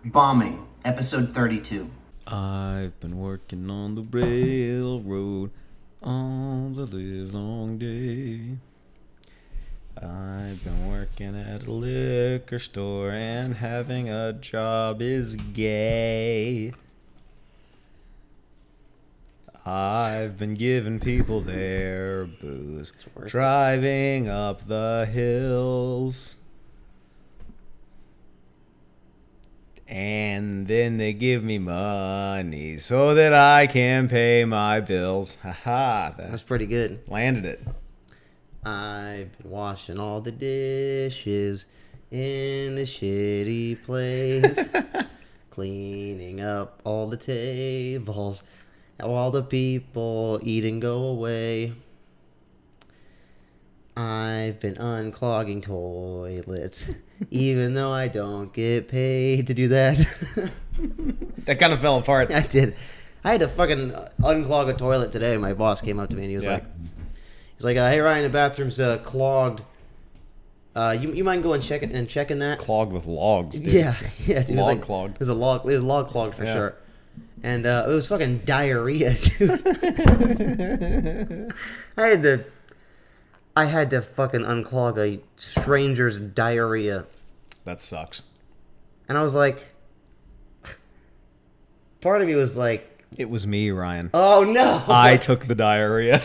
Bombing, episode 32. I've been working on the railroad all the livelong day. I've been working at a liquor store and having a job is gay. I've been giving people their booze, driving up the hills. And then they give me money so that I can pay my bills. Haha, That's pretty good. landed it. I've been washing all the dishes in the shitty place, cleaning up all the tables while the people eat and go away. I've been unclogging toilets, even though I don't get paid to do that. That kind of fell apart. I did. I had to fucking unclog a toilet today. My boss came up to me and he was like, "Hey Ryan, the bathroom's clogged. You mind going checking that?" Clogged with logs, dude. Yeah. Dude, Log clogged. It was log clogged for sure. And it was fucking diarrhea, dude. I had to fucking unclog a stranger's diarrhea. That sucks. And I was like, part of me was like, It was me, Ryan. oh no. I took the diarrhea.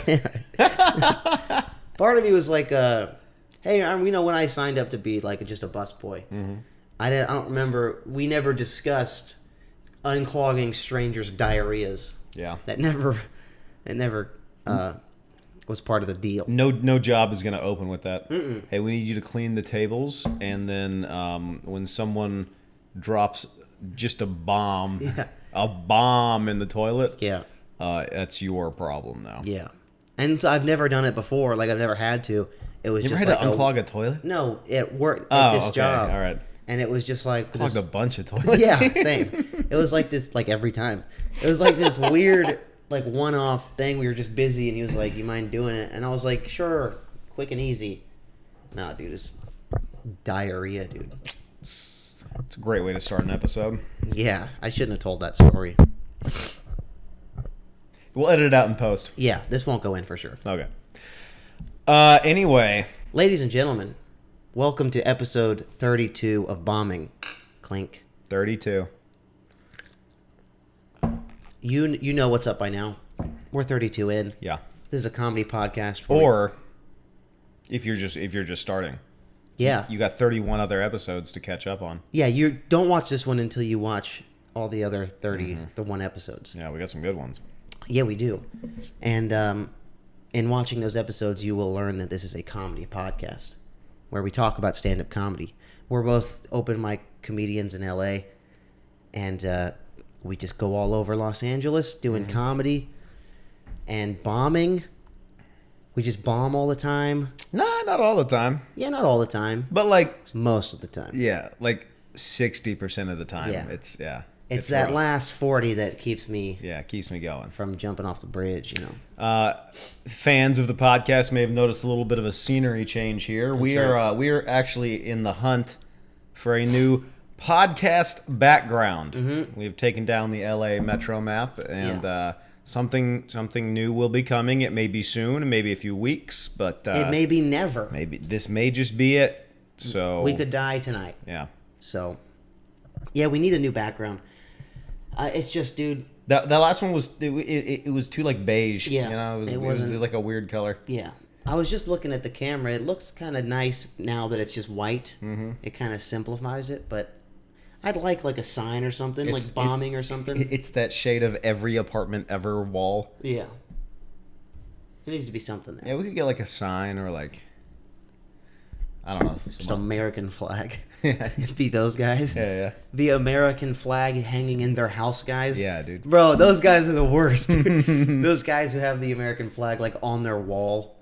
Part of me was like, hey, when I signed up to be like just a busboy, I don't remember, we never discussed unclogging strangers' diarrheas. Yeah. That never was part of the deal. No job is going to open with that. Hey, we need you to clean the tables, and then when someone drops just a bomb in the toilet, Yeah. that's your problem now. Yeah. And I've never done it before. Like, I've never had to. It was You ever just had like to unclog a toilet? No, it worked Oh, at this okay. job. All right. And it was just like Clogged a bunch of toilets. yeah, same. It was like this, like every time. It was like this weird, like one-off thing. We were just busy, and he was like, "You mind doing it?" And I was like, "Sure, quick and easy." Nah, dude, it's diarrhea, dude. It's a great way to start an episode. Yeah, I shouldn't have told that story. We'll edit it out in post. Yeah, this won't go in for sure. Okay. Anyway, Ladies and gentlemen, welcome to episode 32 of Bombing. Clink. 32. You know what's up by now. We're 32 in. Yeah. This is a comedy podcast. Or if you're just starting. Yeah. You got 31 other episodes to catch up on. Yeah, you don't watch this one until you watch all the other 31 episodes. Yeah, we got some good ones. Yeah, we do. And in watching those episodes, you will learn that this is a comedy podcast where we talk about stand-up comedy. We're both open mic comedians in LA, and we just go all over Los Angeles doing comedy and bombing. We just bomb all the time. Nah, not all the time. Yeah, not all the time. But like, Most of the time. yeah, like 60% of the time. Yeah. It's It's that rough. last 40 that keeps me Yeah, it keeps me going. from jumping off the bridge, you know. Fans of the podcast may have noticed a little bit of a scenery change here. We are actually in the hunt for a new podcast background. We've taken down the LA Metro map, and something new will be coming. It may be soon, maybe a few weeks, but It may be never. maybe this may just be it. So We could die tonight. yeah. So, yeah, we need a new background. It's just, dude, That last one was it was too like beige. Yeah, you know, it it was wasn't- like a weird color. yeah. I was just looking at the camera. It looks kind of nice now that it's just white. It kind of simplifies it, but I'd like a sign or something, like bombing or something. It's that shade of every apartment ever wall. Yeah. There needs to be something there. Yeah, we could get like a sign or like I don't know. Just American flag. yeah, Be those guys. yeah. The American flag hanging in their house, guys. Yeah, dude. Bro, those guys are the worst. Dude. Those guys who have the American flag like on their wall.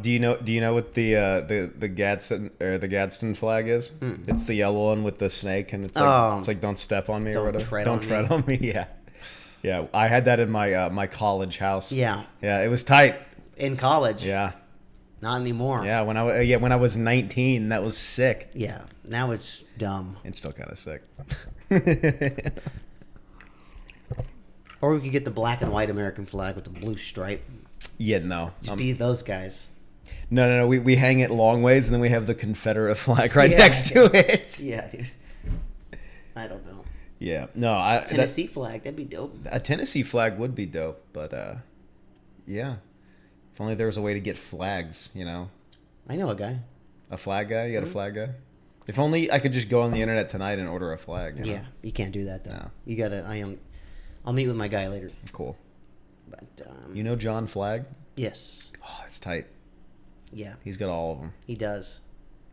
Do you know what the Gadsden flag is? It's the yellow one with the snake, and it's like don't step on me or Don't whatever. tread Tread on on me. Yeah, yeah. I had that in my my college house. Yeah. Yeah, it was tight. In college. Yeah, Not anymore. yeah. When I was 19, that was sick. Yeah. Now it's dumb. It's still kind of sick. Or we could get the black and white American flag with the blue stripe. Yeah, no. Just be those guys. No. We hang it long ways, and then we have the Confederate flag right Yeah. next to it. Yeah, dude. I don't know. Yeah. No, Tennessee flag, that'd be dope. a Tennessee flag would be dope, but yeah. If only there was a way to get flags, you know. I know a guy. A flag guy? You got a flag guy? If only I could just go on the internet tonight and order a flag. You know? Yeah, you can't do that though. No. You gotta. I'll meet with my guy later. Cool. But You know John Flagg? yes, Oh, that's tight. yeah, He's got all of them. he does.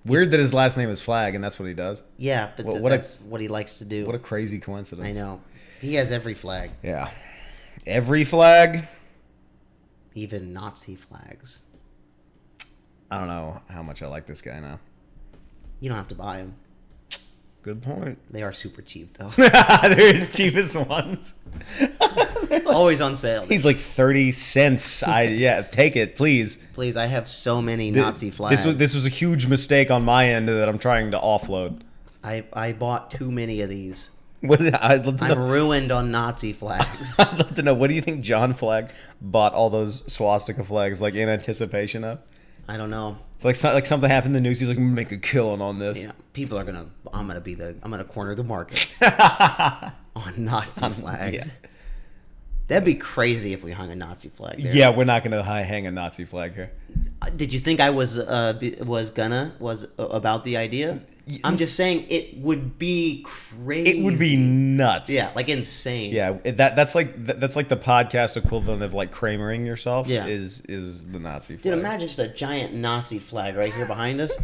Weird that his last name is Flagg, and that's what he does. Yeah, but that's what he likes to do. What a crazy coincidence. I know. He has every flag, Yeah. Every flag? even Nazi flags. I don't know how much I like this guy now. You don't have to buy them. Good point. They are super cheap though. They're his cheapest ones. Always on sale. He's like 30 cents. Yeah, take it, please. Please, I have so many Nazi flags. This was a huge mistake on my end that I'm trying to offload. I bought too many of these. I'd love to I'm know. ruined on Nazi flags. I'd love to know. What do you think John Flagg bought all those swastika flags like in anticipation of? I don't know. Like something happened in the news. He's like, I'm gonna make a killing on this. Yeah, people are gonna. I'm gonna corner the market on Nazi flags. Yeah. That'd be crazy if we hung a Nazi flag there. Yeah, we're not gonna hang a Nazi flag here. Did you think I was about the idea? I'm just saying it would be crazy. It would be nuts. Yeah, like insane. Yeah, that's like the podcast equivalent of like Kramering yourself. Yeah. is the Nazi flag. Dude, imagine just a giant Nazi flag right here behind us,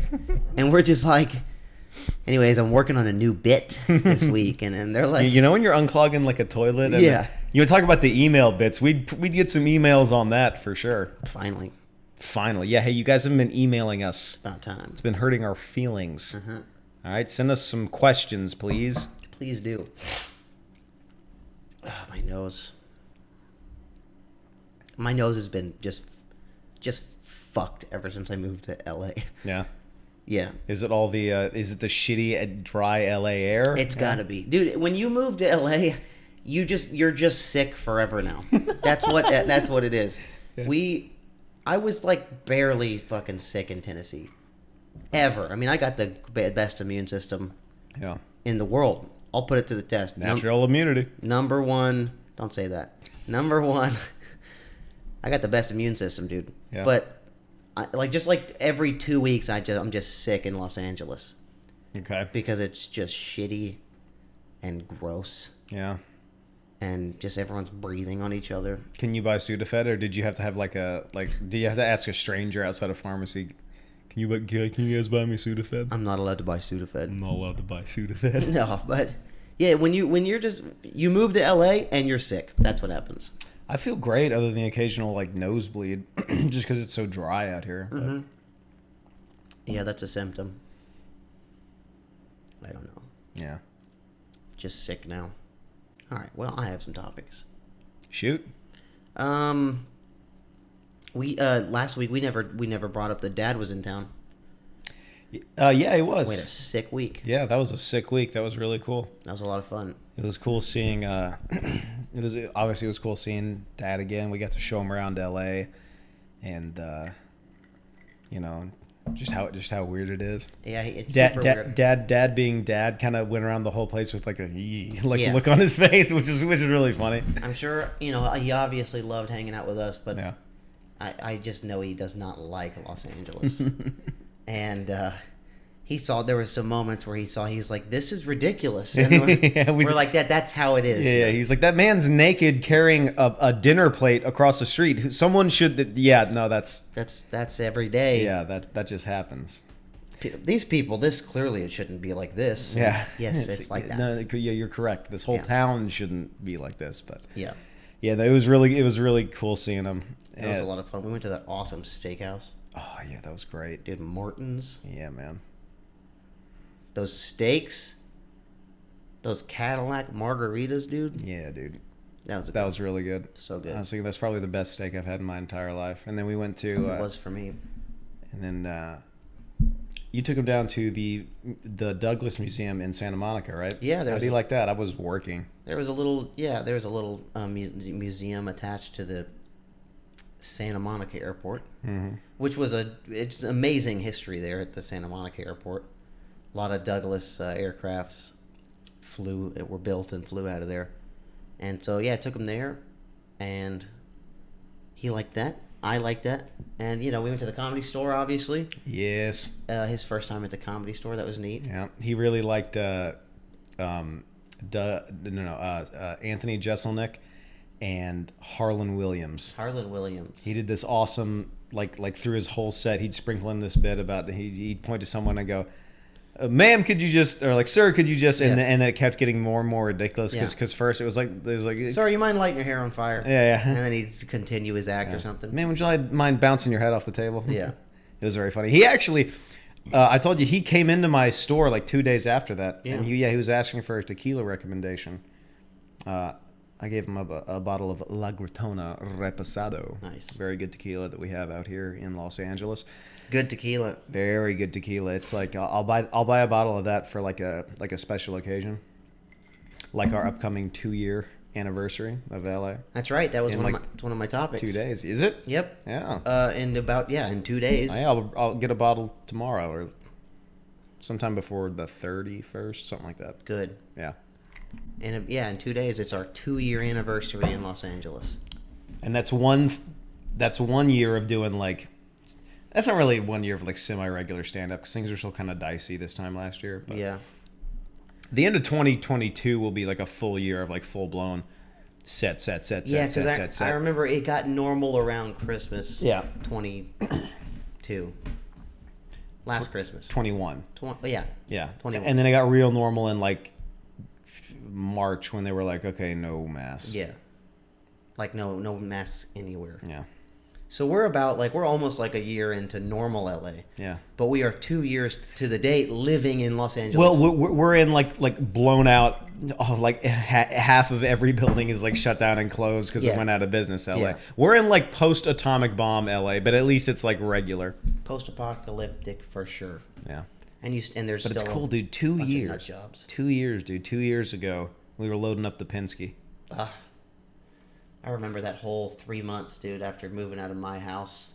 and we're just like. Anyways, I'm working on a new bit this week, and they're like, You know when you're unclogging like a toilet? And Yeah. You talk about the email bits. We'd get some emails on that for sure. finally, Yeah. Hey, you guys have been emailing us. about time. It's been hurting our feelings. Mm-hmm. All right, send us some questions, please. Please do. My nose. My nose has been just fucked ever since I moved to LA. Yeah. Yeah. Is it all the is it the shitty dry LA air? It's gotta be. Dude, when you move to LA, you're just sick forever now. That's what it is. Yeah. I was like barely fucking sick in Tennessee. Ever. I mean, I got the best immune system Yeah. in the world. I'll put it to the test. Natural immunity. Number one, don't say that. Number one, I got the best immune system, dude. Yeah. But just every 2 weeks, I'm just sick in Los Angeles Okay. because it's just shitty and gross, Yeah. and just everyone's breathing on each other. Can you buy Sudafed, or did you have to have do you have to ask a stranger outside a pharmacy? Can you guys buy me Sudafed? I'm not allowed to buy Sudafed. I'm not allowed to buy Sudafed. No, but yeah, when you move to LA and you're sick, that's what happens. I feel great, other than the occasional like nosebleed, just because it's so dry out here. But Mm-hmm. Yeah, that's a symptom. I don't know. yeah. Just sick now. All right. Well, I have some topics. Shoot. We last week we never brought up that Dad was in town. Yeah, it was. We had a sick week. Yeah, that was a sick week. That was really cool. That was a lot of fun. It was cool seeing. It was cool seeing Dad again. We got to show him around L.A. and just how weird it is. Yeah, it's super weird. Dad being Dad kind of went around the whole place with like a Yeah. look on his face, which was really funny. I'm sure he obviously loved hanging out with us, but Yeah. I just know he does not like Los Angeles. And there was some moments where he was like, "This is ridiculous." And we're like, that's how it is. Yeah, he's like, that man's naked carrying a dinner plate across the street. Someone should. Yeah, no, that's every day. yeah, that just happens. These people, it shouldn't be like this. Yeah. Yes, it's like that. No, yeah, you're correct. This whole town shouldn't be like this, but Yeah. yeah, it was really cool seeing him. It was a lot of fun. We went to that awesome steakhouse. Oh yeah, that was great. Dude, Morton's. Yeah, man. Those steaks. Those Cadillac margaritas, dude. Yeah, dude. That was really good. so good. Honestly, that's probably the best steak I've had in my entire life. And then we went to It was for me. and then you took him down to the Douglas Museum in Santa Monica, right? Yeah, How do you like that? I was working. There was a little museum attached to the Santa Monica Airport, which was it's amazing history there at the Santa Monica Airport. A lot of Douglas aircrafts were built and flew out of there, and so I took him there, and he liked that. I liked that, and we went to the Comedy Store. Obviously, Yes. his first time at the Comedy Store. That was neat. Yeah. He really liked Anthony Jeselnik and Harlan Williams. Harlan Williams. He did this awesome, like through his whole set, he'd sprinkle in this bit about he'd point to someone and go, "Ma'am, could you just," or like, "Sir, could you just," and then it kept getting more and more ridiculous because first it was like, "Sorry, you mind lighting your hair on fire?" Yeah. And then he'd continue his act or something. "Man, would you mind bouncing your head off the table?" Yeah. It was very funny. He actually, I told you, he came into my store like 2 days after that, and he was asking for a tequila recommendation. I gave him a bottle of La Gratona Reposado. Nice. Very good tequila that we have out here in Los Angeles. Good tequila. Very good tequila. It's like I'll buy a bottle of that for like a special occasion, like our upcoming 2-year anniversary of LA. That's right. That was In one of my topics. 2 days, is it? Yep. Yeah. In 2 days. I'll get a bottle tomorrow or sometime before the 31st, something like that. Good. Yeah. And in 2 days, it's our 2-year anniversary in Los Angeles. And that's one year of doing like. That's not really 1 year of like semi-regular stand-up because things were still kind of dicey this time last year. But Yeah. the end of 2022 will be like a full year of like full-blown set. Yeah, because I remember it got normal around Christmas. Yeah. 22. Last Christmas. 21. Yeah. Yeah. 21. And then it got real normal in like March when they were like, okay, no masks. Yeah. Like no masks anywhere. Yeah. So we're almost like a year into normal LA. Yeah. But we are 2 years to the date living in Los Angeles. Well, we're in like blown out. Like half of every building is like shut down and closed because it went out of business. LA. Yeah. We're in like post atomic bomb LA, but at least it's like regular. Post-apocalyptic for sure. Yeah. And there's But still it's cool, dude. 2 bunch of years. nut jobs. 2 years, dude. 2 years ago, we were loading up the Penske. I remember that whole 3 months, dude, after moving out of my house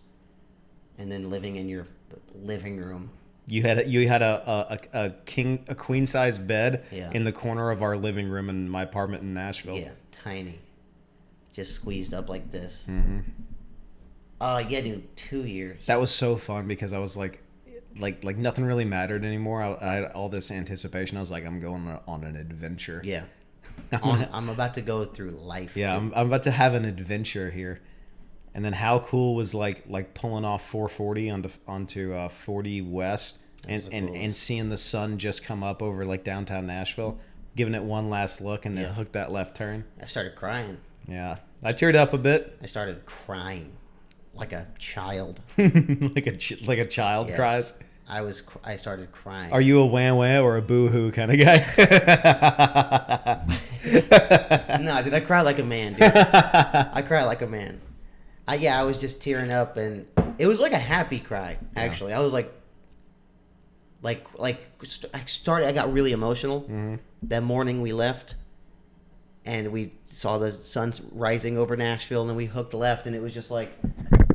and then living in your living room. You had a queen size bed in the corner of our living room in my apartment in Nashville. Yeah, tiny, just squeezed up like this. Mm-hmm. Yeah, dude, 2 years. That was so fun because I was like nothing really mattered anymore. I had all this anticipation. I was like, I'm going on an adventure. Yeah. I'm about to go through life. Yeah, I'm about to have an adventure here. And then how cool was like pulling off 440 onto 40 West and seeing the sun just come up over like downtown Nashville, giving it one last look and then hook that left turn. I started crying. Yeah, I teared up a bit. I started crying like a child. like a child cries. I started crying. Are you a wah wah or a boo hoo kind of guy? No, dude, I cry like a man, dude. I cry like a man. I was just tearing up, and it was like a happy cry. Actually, I was I got really emotional that morning we left, and we saw the sun rising over Nashville, and then we hooked left, and it was just like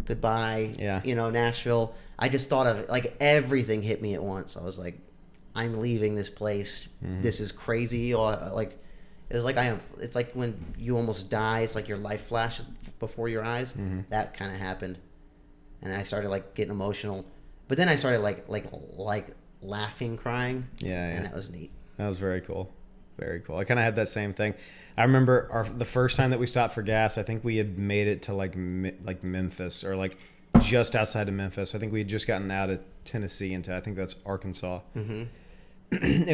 goodbye. Yeah. Nashville. I just thought of like everything hit me at once. I was like, I'm leaving this place. This is crazy. Or like, it was like it's like when you almost die. It's like your life flashed before your eyes. That kind of happened, and I started like getting emotional. But then I started like laughing, crying. Yeah. And that was neat. That was very cool. Very cool. I kind of had that same thing. I remember the first time that we stopped for gas, I think we had made it to like Memphis or like just outside of Memphis. I think we had just gotten out of Tennessee into, I think that's Arkansas. And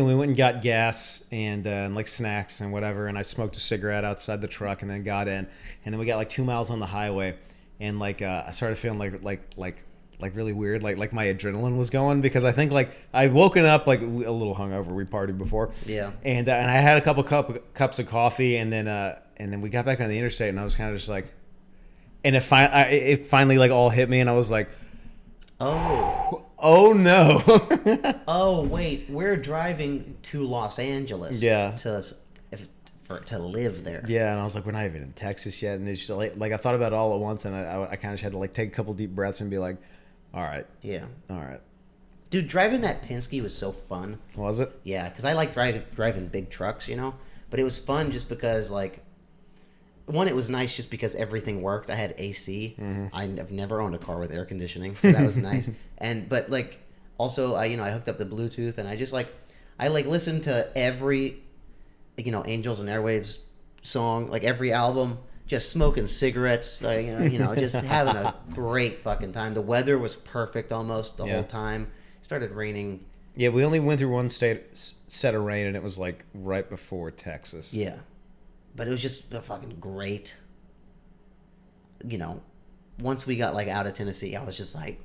we went and got gas and like snacks and whatever. And I smoked a cigarette outside the truck and then got in. And then we got like 2 miles on the highway. And like I started feeling like really weird, like my adrenaline was going because I think like I'd woken up like a little hungover. We partied before, and I had a couple cups of coffee, and then we got back on the interstate, and I was kind of just like, and it finally like all hit me, and I was like, Oh, Oh no. Oh wait, we're driving to Los Angeles. Yeah. To live there. Yeah, and I was like, we're not even in Texas yet, and it's just like I thought about it all at once, and I kind of just had to like take a couple deep breaths and be like, all right, Yeah. all right. Dude, driving that Penske was so fun. Was it? Yeah, because I like driving big trucks, you know. But it was fun just because, like, one, it was nice just because everything worked. I had AC. I've never owned a car with air conditioning, so that was nice. But like, also, I hooked up the Bluetooth, and I listened to every, Angels and Airwaves song, like every album, just smoking cigarettes, like, just having a great fucking time. The weather was perfect almost the whole time. It started raining. Yeah, we only went through one set of rain, and it was like right before Texas. Yeah. But it was just fucking great. Once we got like out of Tennessee, I was just like,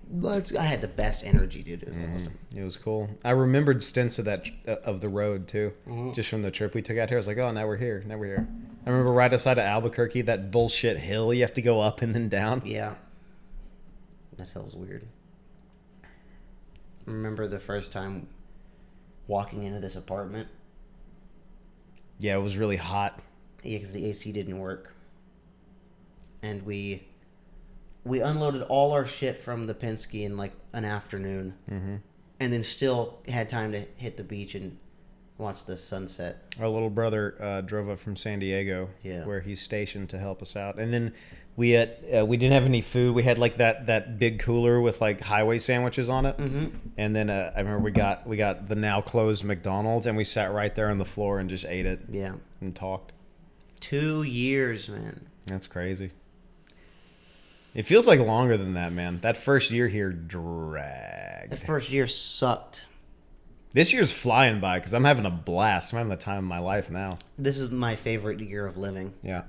I had the best energy, dude. It was awesome. It was cool. I remembered stints of the road too, just from the trip we took out here. I was like, oh, now we're here. I remember right outside of Albuquerque, that bullshit hill you have to go up and then down. Yeah. That hill's weird. I remember the first time walking into this apartment. Yeah, it was really hot. Yeah, because the AC didn't work. And we unloaded all our shit from the Penske in like an afternoon. Mm-hmm. And then still had time to hit the beach and watch the sunset. Our little brother drove up from San Diego, where he's stationed to help us out. And then we didn't have any food. We had like that big cooler with like highway sandwiches on it. Mm-hmm. And then I remember we got the now closed McDonald's, and we sat right there on the floor and just ate it. Yeah. And talked. 2 years, man. That's crazy. It feels like longer than that, man. That first year here dragged. The first year sucked. This year's flying by because I'm having a blast. I'm having the time of my life now. This is my favorite year of living. Yeah.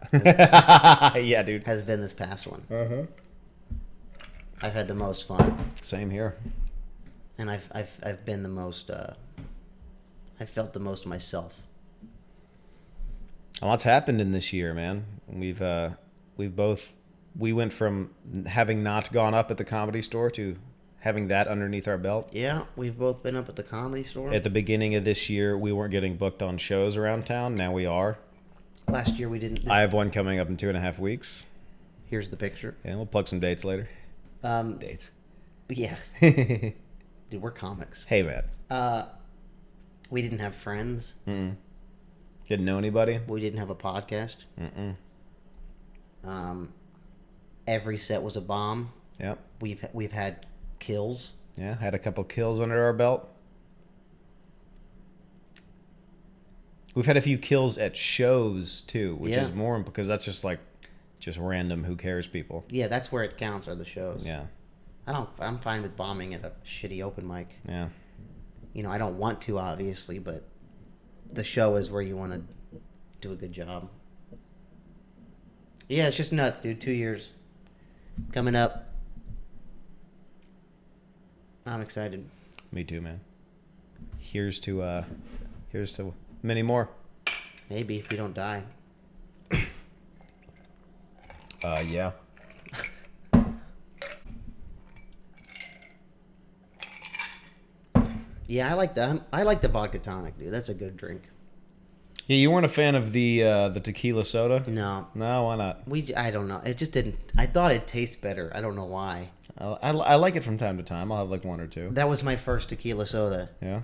Yeah, dude. Has been this past one. Uh-huh. I've had the most fun. Same here. And I've been the most I felt the most myself. A lot's happened in this year, man. We went from having not gone up at the Comedy Store to having that underneath our belt. Yeah, we've both been up at the Comedy Store. At the beginning of this year, we weren't getting booked on shows around town. Now we are. Last year we didn't. I have one coming up in 2.5 weeks. Here's the picture. Yeah, we'll plug some dates later. Dates. Yeah. Dude, we're comics. Hey, man. We didn't have friends. Mm-mm. Didn't know anybody. We didn't have a podcast. Mm-mm. Every set was a bomb. Yep. We've had kills. Yeah, had a couple kills under our belt. We've had a few kills at shows too, which is more because that's just random. Who cares, people? Yeah, that's where it counts, are the shows. Yeah. I'm fine with bombing at a shitty open mic. Yeah. I don't want to, obviously, but the show is where you want to do a good job. Yeah, it's just nuts, dude. 2 years coming up. I'm excited. Me too, man. Here's to many more. Maybe if we don't die. Yeah. Yeah, I like the vodka tonic, dude. That's a good drink. Yeah, you weren't a fan of the tequila soda? No. No, why not? I don't know. It just didn't. I thought it'd taste better. I don't know why. I like it from time to time. I'll have like one or two. That was my first tequila soda. Yeah.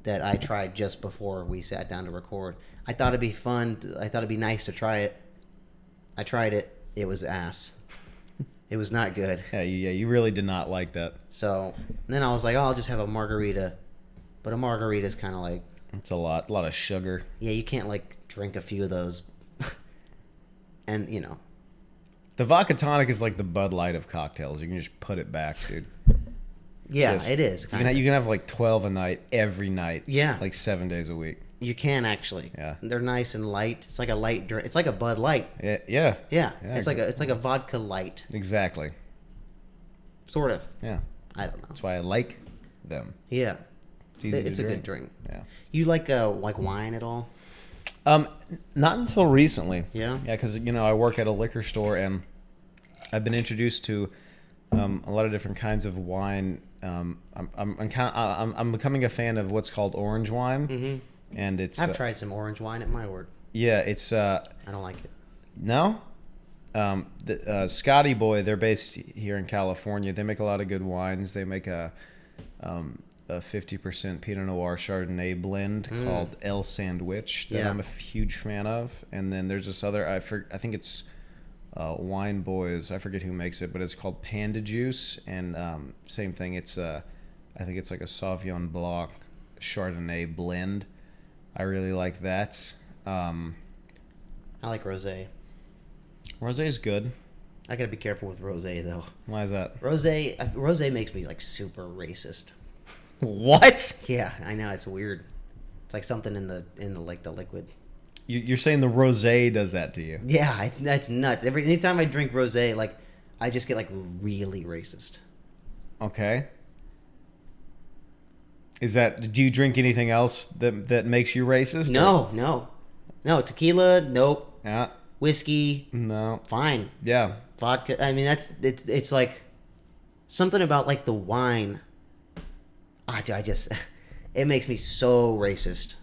That I tried just before we sat down to record. I thought it'd be fun. I thought it'd be nice to try it. I tried it. It was ass. It was not good. Yeah, you really did not like that. So then I was like, oh, I'll just have a margarita. But a margarita is kind of like... It's a lot of sugar. Yeah, you can't like drink a few of those. And, The vodka tonic is like the Bud Light of cocktails. You can just put it back, dude. Yeah, Just, it is. You can have like 12 a night every night. Yeah. Like 7 days a week. You can actually. Yeah. They're nice and light. It's like a light drink. It's like a Bud Light. Yeah. Yeah. It's like a vodka light. Exactly. Sort of. Yeah. I don't know. That's why I like them. Yeah. It's a good drink. Yeah. You like wine at all? Not until recently. Yeah. Yeah, because I work at a liquor store and I've been introduced to a lot of different kinds of wine I'm becoming a fan of what's called orange wine, and it's I've tried some orange wine at my work. yeah, it's I don't like it. no. Scotty Boy, they're based here in California. They make a lot of good wines. They make a 50% Pinot Noir Chardonnay blend called El Sandwich that Yeah. I'm a huge fan of. And then there's this other, I think it's Wine Boys. I forget who makes it, but it's called Panda Juice. And same thing. It's I think it's like a Sauvignon Blanc Chardonnay blend. I really like that. I like rosé. Rosé is good. I gotta be careful with rosé though. Why is that? Rosé makes me like super racist. What? Yeah, I know, it's weird. It's like something in the like the liquid. You're saying the rosé does that to you? Yeah, it's nuts. Anytime I drink rosé, like I just get like really racist. Okay. Is that? Do you drink anything else that makes you racist? No, tequila, nope. Yeah. Whiskey, No. fine. Yeah. Vodka. I mean, it's like something about like the wine. I just it makes me so racist.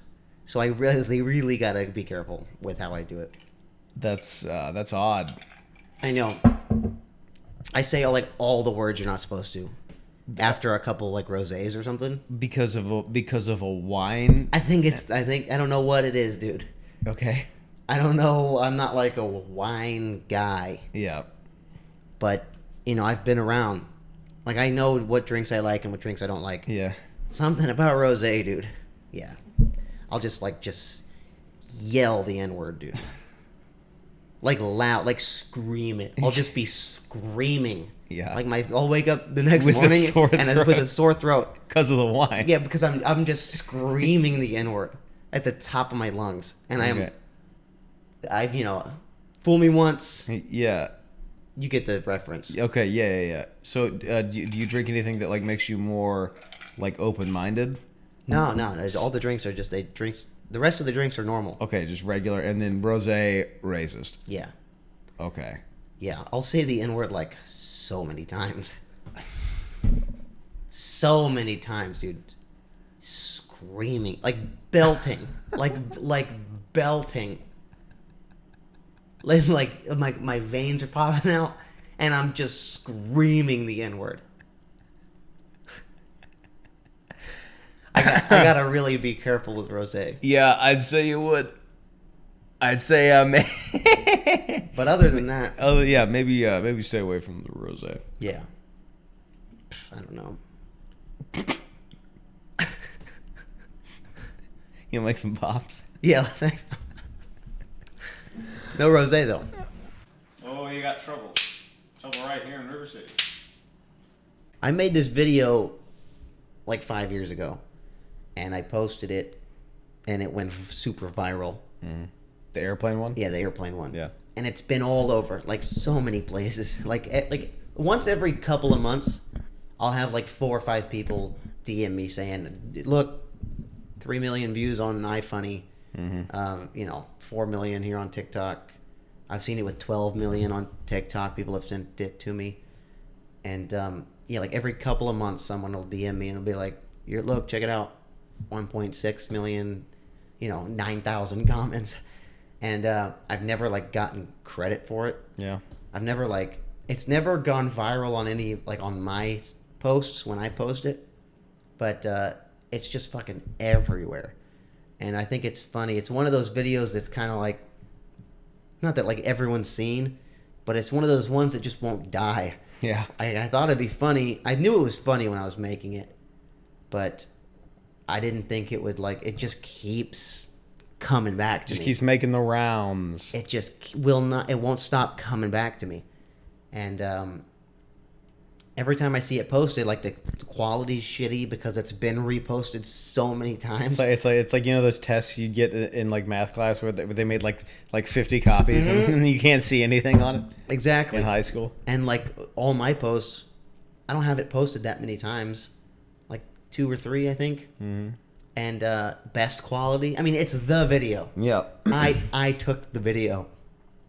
So I really gotta be careful with how I do it. That's odd. I know. I say all the words you're not supposed to after a couple like rosés or something. Because of a wine. I don't know what it is, dude. Okay. I don't know. I'm not like a wine guy, Yeah. but I've been around. Like I know what drinks I like and what drinks I don't like. Yeah. Something about rosé, dude. Yeah. I'll just yell the N-word, dude. Like loud, like scream it. I'll just be screaming. Yeah. Like I'll wake up the next With a morning sore with throat. a sore throat. Because of the wine. Yeah, because I'm just screaming the N-word at the top of my lungs, and Okay. I've fool me once, Yeah. you get the reference. Okay. Yeah. So, do you drink anything that like makes you more like open-minded? No, all the drinks are just drinks. The rest of the drinks are normal. Okay, just regular, and then rosé, racist. Yeah, Okay. yeah. I'll say the N-word like so many times. So many times, dude. Screaming, like belting, like belting. Like my veins are popping out, and I'm just screaming the N-word. I gotta really be careful with rosé. Yeah, I'd say you would. I'd say But other than that, oh yeah, maybe stay away from the rosé. yeah. I don't know. You make some pops. Yeah, thanks. No rosé though. Oh, you got trouble. Trouble right here in River City. I made this video like 5 years ago, and I posted it, and it went super viral. The airplane one? Yeah, the airplane one. Yeah. And it's been all over, like so many places. Like once every couple of months, I'll have like 4 or 5 people DM me saying, "Look, 3 million views on iFunny. 4 million here on TikTok. I've seen it with 12 million on TikTok. People have sent it to me." And yeah, like every couple of months, someone will DM me and will be like, "Look, check it out, 1.6 million, 9,000 comments." And I've never like gotten credit for it. Yeah. I've never it's never gone viral on any on my posts when I post it, but it's just fucking everywhere. And I think it's funny. It's one of those videos that's kind of like, not that like everyone's seen, but it's one of those ones that just won't die. Yeah. I thought it'd be funny. I knew it was funny when I was making it, but I didn't think it would it just keeps coming back to Just me. keeps making the rounds. It just it won't stop coming back to me. And every time I see it posted, like the quality's shitty because it's been reposted so many times. It's like those tests you get in like math class where they made like 50 copies and you can't see anything on it. Exactly. In high school. And all my posts, I don't have it posted that many times, like 2 or 3, I think. Mm-hmm. And best quality. I mean, it's the video. Yeah. I took the video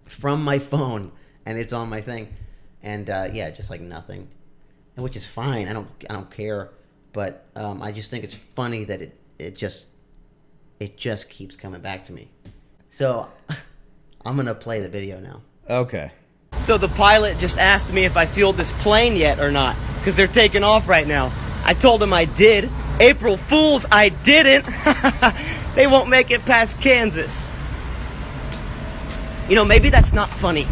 from my phone and it's on my thing, and yeah, just like nothing. which is fine. I don't care, but I just think it's funny that it just keeps coming back to me. So I'm gonna play the video now. Okay. So the pilot just asked me if I fueled this plane yet or not, because they're taking off right now. I told him I did. April Fools, I didn't. They won't make it past Kansas. You know, maybe that's not funny.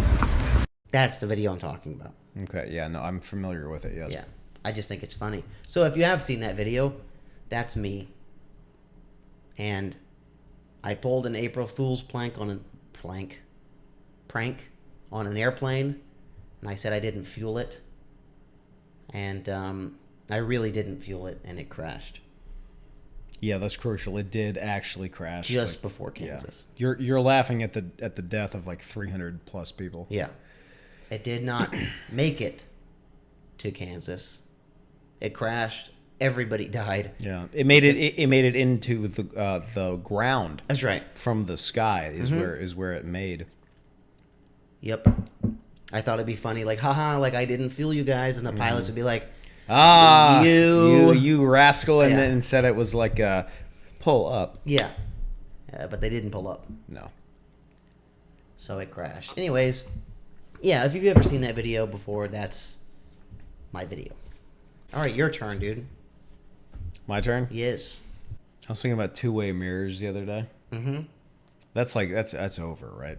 That's the video I'm talking about. Okay. Yeah. No, I'm familiar with it. Yes. Yeah, I just think it's funny. So if you have seen that video, that's me. And I pulled an April Fool's prank on an airplane, and I said I didn't fuel it, and I really didn't fuel it, and it crashed Yeah, that's crucial. It did actually crash just like, before Kansas. Yeah. You're laughing at the death of like 300 plus people. Yeah, it did not make it to Kansas. It crashed. Everybody died. Yeah, it made it into the ground. That's right. From the sky is where it made. Yep. I thought it'd be funny, like, haha, like I didn't fuel you guys, and the pilots would be like, you rascal, and Yeah. then said it was like a pull up. yeah. But they didn't pull up, No. so it crashed. Anyways, yeah, if you've ever seen that video before, that's my video. All right, your turn, dude. My turn? Yes. I was thinking about two-way mirrors the other day. Mm-hmm. That's over, right?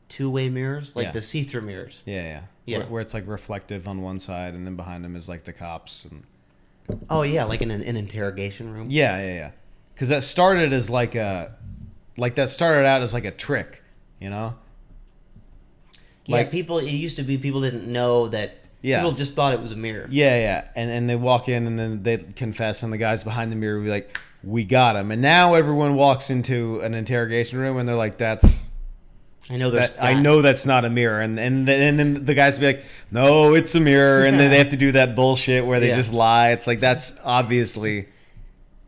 Two-way mirrors? Like Yeah. the see-through mirrors. Yeah. Yeah. Where it's like reflective on one side, and then behind them is like the cops. And Oh, yeah, like in an interrogation room. yeah. Because that started as like a trick, you know? Yeah, Like- it used to be people didn't know that. Yeah. People just thought it was a mirror. Yeah. And they walk in, and then they confess, and the guys behind the mirror will be like, "We got him." And now everyone walks into an interrogation room, and they're like, I know there's I know that's not a mirror, and then the guys will be like, "No, it's a mirror," and then they have to do that bullshit where they Yeah. just lie. It's like that's obviously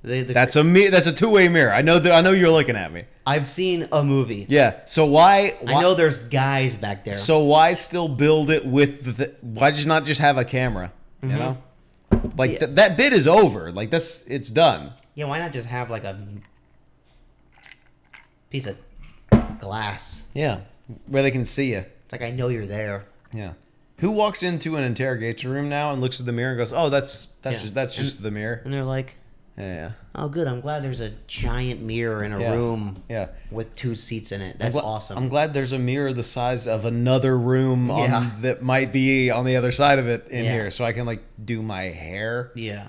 That's that's a two-way mirror. I know you're looking at me. I've seen a movie. Yeah. So why I know there's guys back there. So why still build it with why just not just have a camera? You know, like Yeah. that bit is over. Like it's done. Yeah, why not just have like a piece of glass? Yeah, where they can see you. It's like I know you're there. Yeah. Who walks into an interrogation room now and looks at the mirror and goes, "Oh, that's Yeah. just the mirror." And they're like, Yeah. "Oh, good. I'm glad there's a giant mirror in a Yeah. room Yeah. with 2 seats in it. That's I'm awesome." glad there's a mirror the size of another room Yeah. that might be on the other side of it in Yeah. here, so I can like do my hair, Yeah.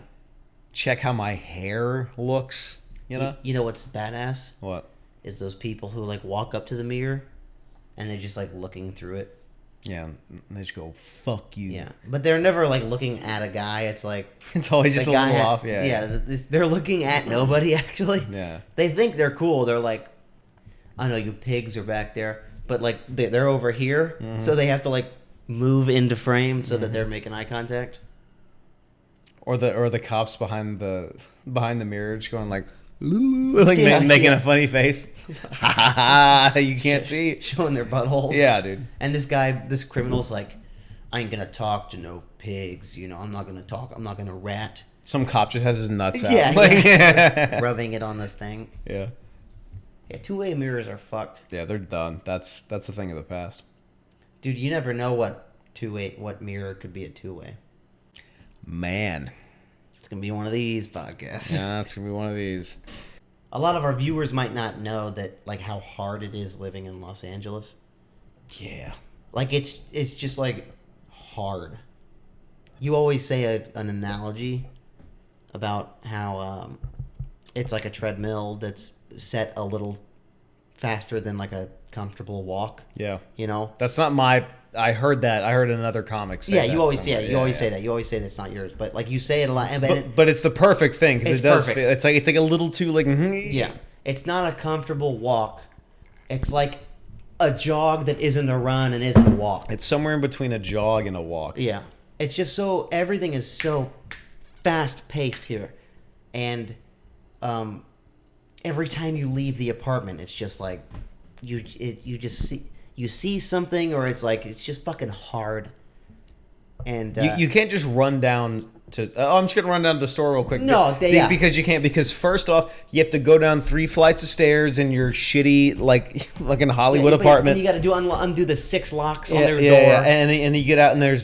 check how my hair looks. You know You know what's badass? what? Is those people who like walk up to the mirror and they're just like looking through it. Yeah, and they just go, "Fuck you." Yeah. But they're never like looking at a guy. It's like It's always just the a guy little ha- off. Yeah. Yeah. They're looking at nobody actually. Yeah. They think they're cool. They're like, I know you pigs are back there, but like they're over here, Mm-hmm. so they have to like move into frame so that they're making eye contact. Or the cops behind the mirror just going like, like Yeah, making yeah. a funny face. You can't see. Showing their buttholes. Yeah, dude. And this criminal's like, I ain't gonna talk to no pigs. You know, I'm not gonna talk. I'm not gonna rat. Some cop just has his nuts out. Yeah, Like, Rubbing it on this thing. yeah. Yeah, two-way mirrors are fucked. Yeah, they're done. That's a thing of the past. Dude, you never know what mirror could be a two-way. Man. It's gonna be one of these podcasts. Yeah, that's gonna be one of these. A lot of our viewers might not know that, like, how hard it is living in Los Angeles. Yeah. Like, it's just like hard. You always say an analogy about how it's like a treadmill that's set a little faster than like a comfortable walk. Yeah. You know? That's not my. I heard that. I heard another comic say Yeah, that you always somewhere. you always say that. You always say that's not yours, but like you say it a lot. But it's the perfect thing because It's it does. perfect. It's like a little too like. yeah, it's not a comfortable walk. It's like a jog that isn't a run and isn't a walk. It's somewhere in between a jog and a walk. Yeah, it's just so everything is so fast paced here, and every time you leave the apartment, it's just like you just see something, or it's like it's just fucking hard. And You can't just run down to. I'm just gonna run down to the store real quick. No, because you can't. Because first off, you have to go down 3 flights of stairs in your shitty like in Hollywood apartment. And you got to undo the 6 locks on Yeah, their door. yeah. And then you get out and there's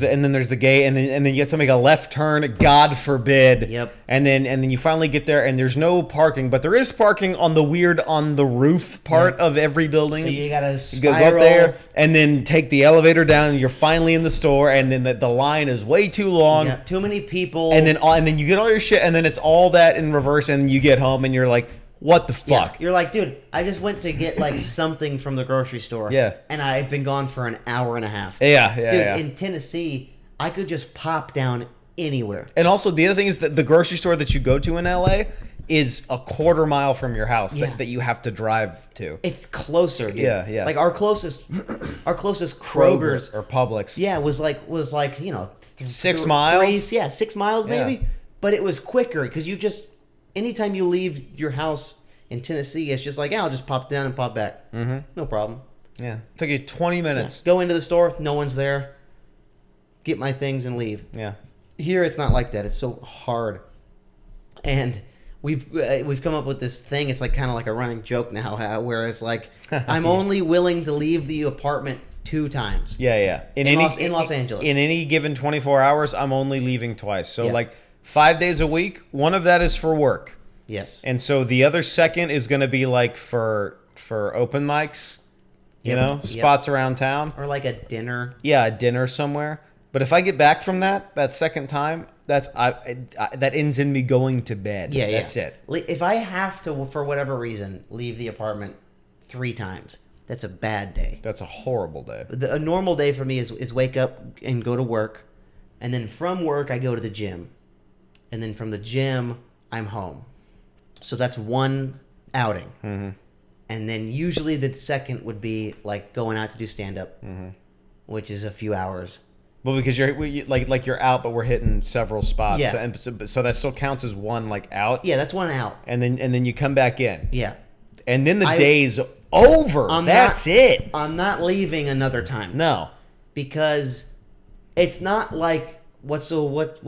the gate and then you have to make a left turn. God forbid. Yep. And then you finally get there and there's no parking, but there is parking on the roof part of every building. So you got to Go spiral. up there and then take the elevator down and you're finally in the store and then the line is way too long. Yeah, too many people. And then you get all your shit and then it's all that in reverse and you get home and you're like, what the fuck? Yeah, you're like, dude, I just went to get like something from the grocery store. Yeah. And I've been gone for an hour and a half. Yeah. Dude, in Tennessee, I could just pop down anywhere. And also the other thing is that the grocery store that you go to in LA is a quarter mile from your house that you have to drive to. It's closer, dude. Yeah. Like our closest Kroger's or Publix. Yeah, was like 6 miles? 6 miles maybe. Yeah. But it was quicker because you just anytime you leave your house in Tennessee, it's just like, I'll just pop down and pop back. Mm-hmm. No problem. Yeah. It took you 20 minutes. Go into the store, no one's there. Get my things and leave. Yeah. Here it's not like that. It's so hard. And we've come up with this thing. It's like kind of like a running joke now, where it's like I'm only willing to leave the apartment 2 times. Yeah. In Los Angeles. In any given 24 hours, I'm only leaving twice. So Yeah. like 5 days a week, one of that is for work. Yes. And so the other second is going to be like for open mics, Yep. spots around town. Or like a dinner. Yeah, a dinner somewhere. But if I get back from that second time, that ends in me going to bed. Yeah, That's it. If I have to, for whatever reason, leave the apartment 3 times, that's a bad day. That's a horrible day. A normal day for me is wake up and go to work, and then from work I go to the gym, and then from the gym I'm home. So that's one outing. Mm-hmm. And then usually the second would be like going out to do stand-up, which is a few hours. Well, because you're out, but we're hitting several spots. Yeah. So that still counts as one like out. Yeah, that's one out. And then you come back in. Yeah. And then the day's over. That's it. I'm not leaving another time. No. Because it's not like I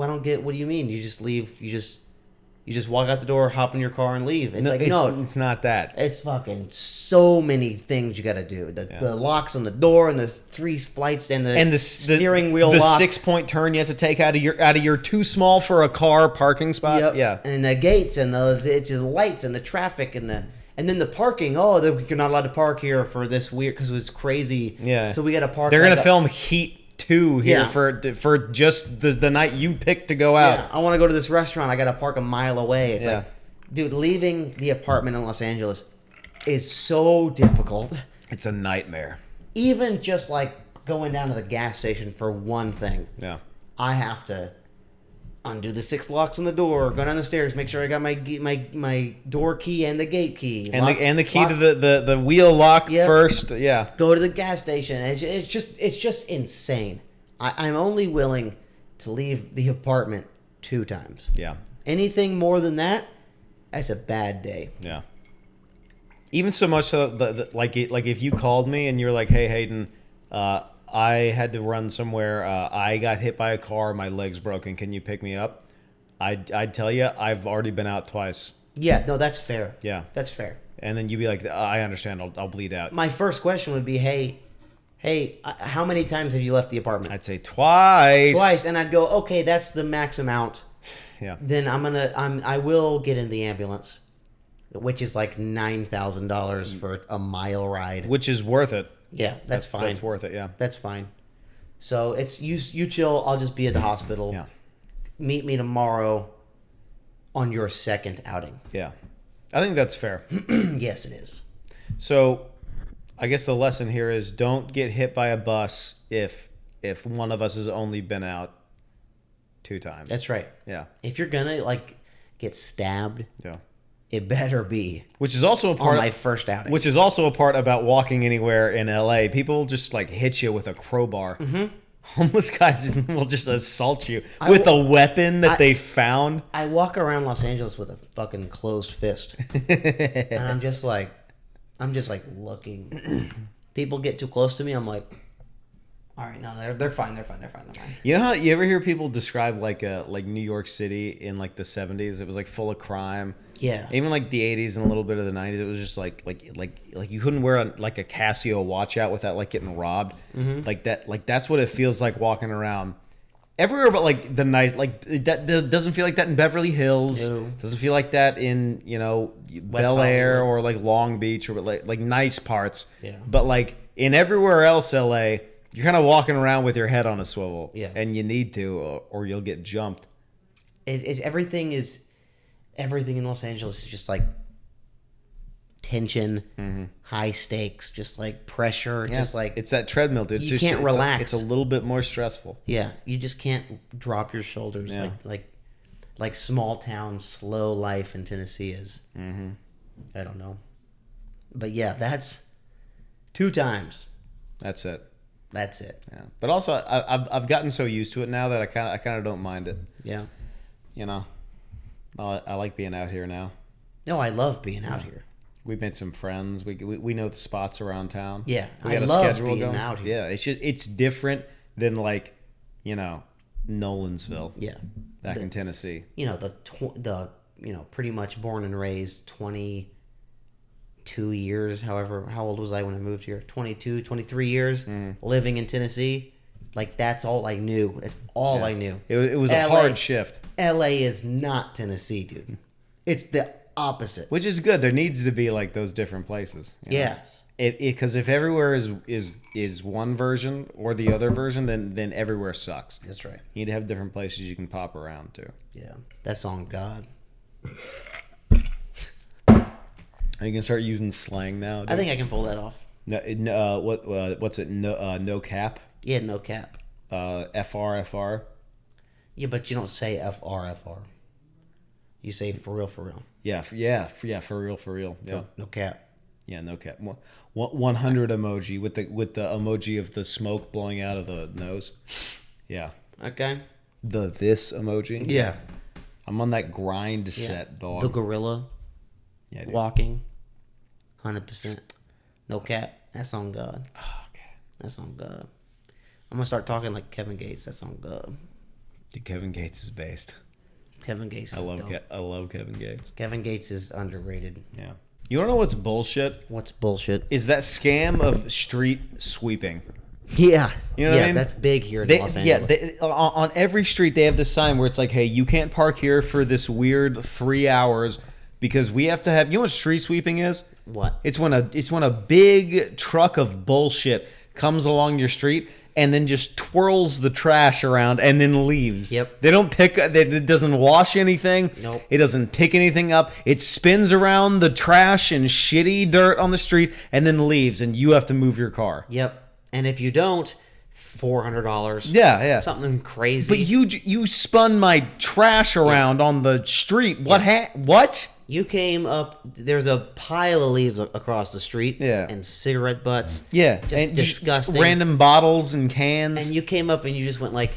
don't get, what do you mean? You just leave, you just walk out the door, hop in your car and leave. It's it's not that. It's fucking so many things you got to do. The locks on the door and the 3 flights and the steering wheel the lock. 6-point turn you have to take out of your too small for a car parking spot. Yep. Yeah. And the gates and the lights and the traffic and then the parking. Oh, you're not allowed to park here for this weird because it's crazy. Yeah. So we got to park. They're gonna film Heat 2 here Yeah. for just the night you picked to go out. Yeah, I want to go to this restaurant. I got to park a mile away. It's Yeah. like, dude, leaving the apartment in Los Angeles is so difficult. It's a nightmare. Even just like going down to the gas station for one thing. Yeah. I have to undo the 6 locks on the door, go down the stairs, make sure I got my door key and the gate key, And the key to the wheel lock Yep. first. Yeah. go to the gas station. It's just insane. I'm only willing to leave the apartment 2 times. Yeah. Anything more than that, that's a bad day. Yeah. Even so much so that like if you called me and you're like, "Hey Hayden, I had to run somewhere. I got hit by a car. My leg's broken. Can you pick me up?" I'd tell you I've already been out twice. Yeah, no, that's fair. Yeah. That's fair. And then you'd be like, "I understand. I'll bleed out." My first question would be, hey, how many times have you left the apartment? I'd say twice. Twice, and I'd go, okay, that's the max amount. Yeah. Then I will get in the ambulance, which is like $9,000 for a mile ride. Which is worth it. Yeah, that's fine. That's worth it. Yeah. That's fine. So it's you chill. I'll just be at the hospital. Yeah. Meet me tomorrow on your second outing. Yeah. I think that's fair. Yes, it is. So, I guess the lesson here is don't get hit by a bus if one of us has only been out 2 times. That's right. Yeah. If you're gonna like get stabbed, Yeah. it better be Which is also a on part my first outing. which is also a part about walking anywhere in LA. People just like hit you with a crowbar. Mm-hmm. Homeless guys will just assault you with a weapon that they found. I walk around Los Angeles with a fucking closed fist, and I'm just like looking. People get too close to me. I'm like, All right, no, they're fine. They're fine. You know how you ever hear people describe like New York City in like the 70s? It was like full of crime. Yeah. Even like the 80s and a little bit of the 90s, it was just like you couldn't wear like a Casio watch out without like getting robbed. Mm-hmm. Like that, like that's what it feels like walking around everywhere. But like the night, like that doesn't feel like that in Beverly Hills. No. Doesn't feel like that in Bel Air or like Long Beach or like nice parts. Yeah. But like in everywhere else, LA, you're kind of walking around with your head on a swivel. Yeah. And you need to, or you'll get jumped. Everything in Los Angeles is just like tension, high stakes, just like pressure, just like it's that treadmill, dude. you can't relax. It's a little bit more stressful. yeah, you just can't drop your shoulders Yeah. like small town slow life in Tennessee is. Mm-hmm. I don't know, but yeah, that's 2 times. That's it. That's it. Yeah. But also, I've gotten so used to it now that I kind of don't mind it. Yeah. You know, I like being out here now. No, I love being out here. We've made some friends. We know the spots around town. Yeah, we I got a love schedule being going. out here. Yeah, it's different than like Nolensville. Yeah. Back in Tennessee. The pretty much born and raised 22 years, however, how old was I when I moved here? 22, 23 years living in Tennessee. Like, that's all I knew. It's all I knew. It was a LA hard shift. LA is not Tennessee, dude. It's the opposite. Which is good. There needs to be like those different places. You know? Yes. Because if everywhere is one version or the other version, then everywhere sucks. That's right. You need to have different places you can pop around to. Yeah. That song, God. Are you gonna start using slang now? I think I can pull that off. No, what's it? No cap. Yeah, no cap. FR. Yeah, but you don't say FR. You say for real. For real. Yeah. No cap. Yeah, no cap. 100 emoji with the emoji of the smoke blowing out of the nose. Yeah. Okay. This emoji. Yeah. I'm on that grind set, dog. The gorilla. Yeah, dude. Walking. 100%. No cap. That's on God. Oh, okay. That's on God. I'm going to start talking like Kevin Gates. That's on God. Dude, Kevin Gates is based. Kevin Gates is I love dope. I love Kevin Gates. Kevin Gates is underrated. Yeah. You wanna know what's bullshit? What's bullshit? Is that scam of street sweeping. Yeah. You know what I mean? That's big here in Los Angeles. Yeah, on every street they have this sign where it's like, hey, you can't park here for this weird 3 hours because we have to have. You know what street sweeping is? What? It's when a big truck of bullshit comes along your street and then just twirls the trash around and then leaves. Yep. They don't pick. It doesn't wash anything. Nope. It doesn't pick anything up. It spins around the trash and shitty dirt on the street and then leaves, and you have to move your car. Yep. And if you don't, $400. Yeah. Something crazy. But you spun my trash around on the street. What? What? You came up. There's a pile of leaves across the street. Yeah. And cigarette butts. Yeah. Just and disgusting. Random bottles and cans. And you came up and you just went like,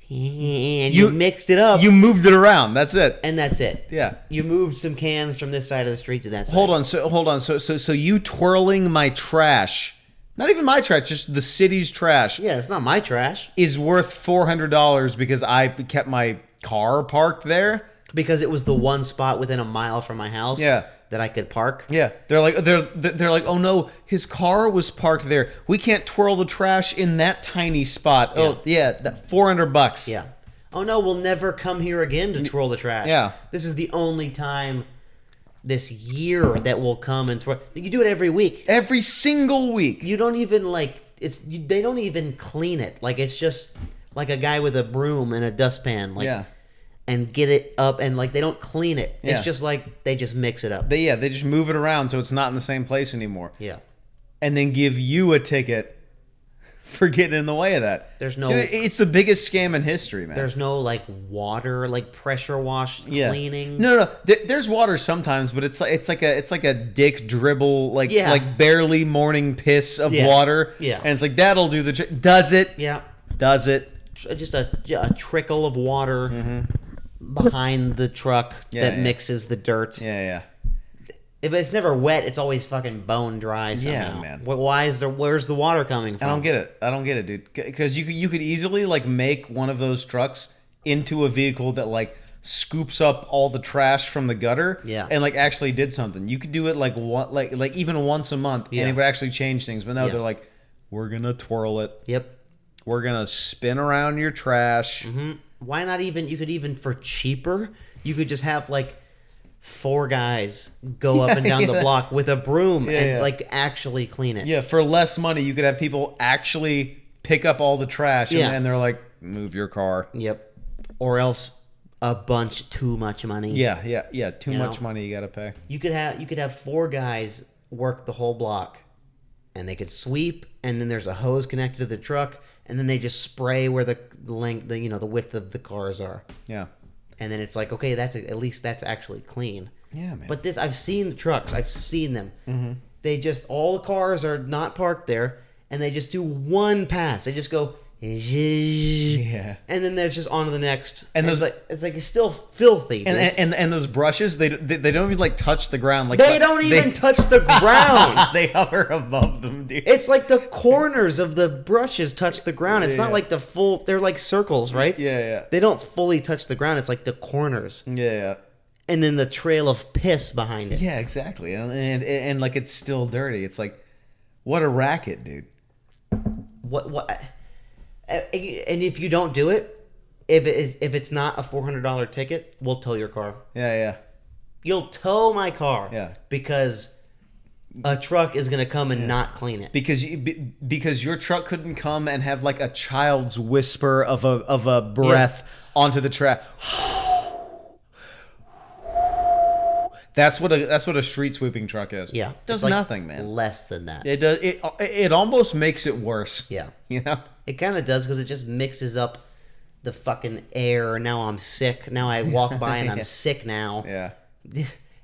and you mixed it up. You moved it around. That's it. And that's it. Yeah. You moved some cans from this side of the street to that side. Hold on. So you twirling my trash, not even my trash, just the city's trash, Yeah, it's not my trash. is worth $400 because I kept my car parked there. Because it was the one spot within a mile from my house. Yeah. That I could park. Yeah, they're like, oh no, his car was parked there. We can't twirl the trash in that tiny spot. Yeah. Oh yeah, that $400. Yeah. Oh no, we'll never come here again to twirl the trash. Yeah. This is the only time this year that we'll come and twirl. You do it every week. Every single week. You don't even they don't even clean it. Like, it's just like a guy with a broom and a dustpan. Like, Yeah. And get it up, and like they don't clean it. Yeah. It's just like they just mix it up. They just move it around so it's not in the same place anymore. Yeah. And then give you a ticket for getting in the way of that. There's no- Dude, it's the biggest scam in history, man. There's no like water, like pressure wash cleaning. No. There's water sometimes, but it's like a dick dribble, like Yeah. like barely morning piss of Yeah. water. Yeah. And it's like that'll do the trick. Does it? Yeah. Does it? Just a trickle of water behind the truck that yeah. mixes the dirt. Yeah. If it's never wet, it's always fucking bone dry somehow. Yeah, man. Why is there? Where's the water coming from? I don't get it, dude. Because you could easily like make one of those trucks into a vehicle that like scoops up all the trash from the gutter. Yeah. And like actually did something. You could do it like like even once a month, Yeah. and it would actually change things. But no, Yeah. they're like, we're gonna twirl it. Yep. We're gonna spin around your trash. Why not even? You could even for cheaper. You could just have like 4 guys go up and down the block with a broom and like actually clean it. Yeah, for less money, you could have people actually pick up all the trash, Yeah. and they're like, move your car. Yep. Or else a bunch too much money. Yeah. Too You much know? money you gotta pay. You could have 4 guys work the whole block, and they could sweep, and then there's a hose connected to the truck, and then they just spray where the length, the width of the cars are, Yeah. and then it's like, okay, that's at least that's actually clean. Yeah, man. But this, I've seen the trucks, I've seen them. They just all the cars are not parked there, and they just do one pass. They just go. Yeah. And then they're just on to the next. And And those- it's like it's still filthy. Dude. And those brushes, they don't even like touch the ground. Like They don't even touch the ground. They hover above them, dude. It's like the corners of the brushes touch the ground. It's not Yeah. like the full. They're like circles, right? Yeah. They don't fully touch the ground. It's like the corners, Yeah. and then the trail of piss behind it. Yeah, exactly. And like it's still dirty. It's like, what a racket, dude. What? And if you don't do it, if it's not a $400 ticket, we'll tow your car. Yeah. You'll tow my car. Yeah. Because a truck is gonna come and not clean it. Because your truck couldn't come and have like a child's whisper of a breath onto the track. That's what a street sweeping truck is. Yeah. Does It's like nothing, man. Less than that. It does. It almost makes it worse. Yeah. You know. It kind of does because it just mixes up the fucking air. Now I'm sick. Now I walk by and I'm sick now. Yeah.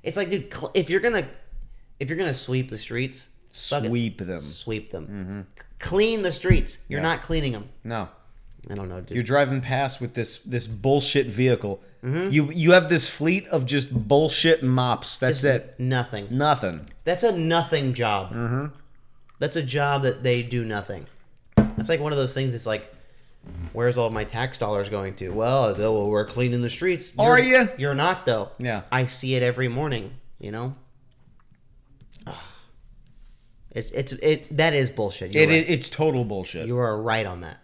It's like, dude, if you're gonna sweep the streets, fucking Sweep them. sweep them, clean the streets. You're Yeah. not cleaning them. No. I don't know, dude. You're driving past with this bullshit vehicle. Mm-hmm. You have this fleet of just bullshit mops. That's it. Nothing. Nothing. That's a nothing job. Mm-hmm. That's a job that they do nothing. It's like one of those things. It's like, where's all my tax dollars going to? Well, we're cleaning the streets. Are you? You're not though. Yeah. I see it every morning. You know. That is bullshit. You're right. It's total bullshit. You are right on that.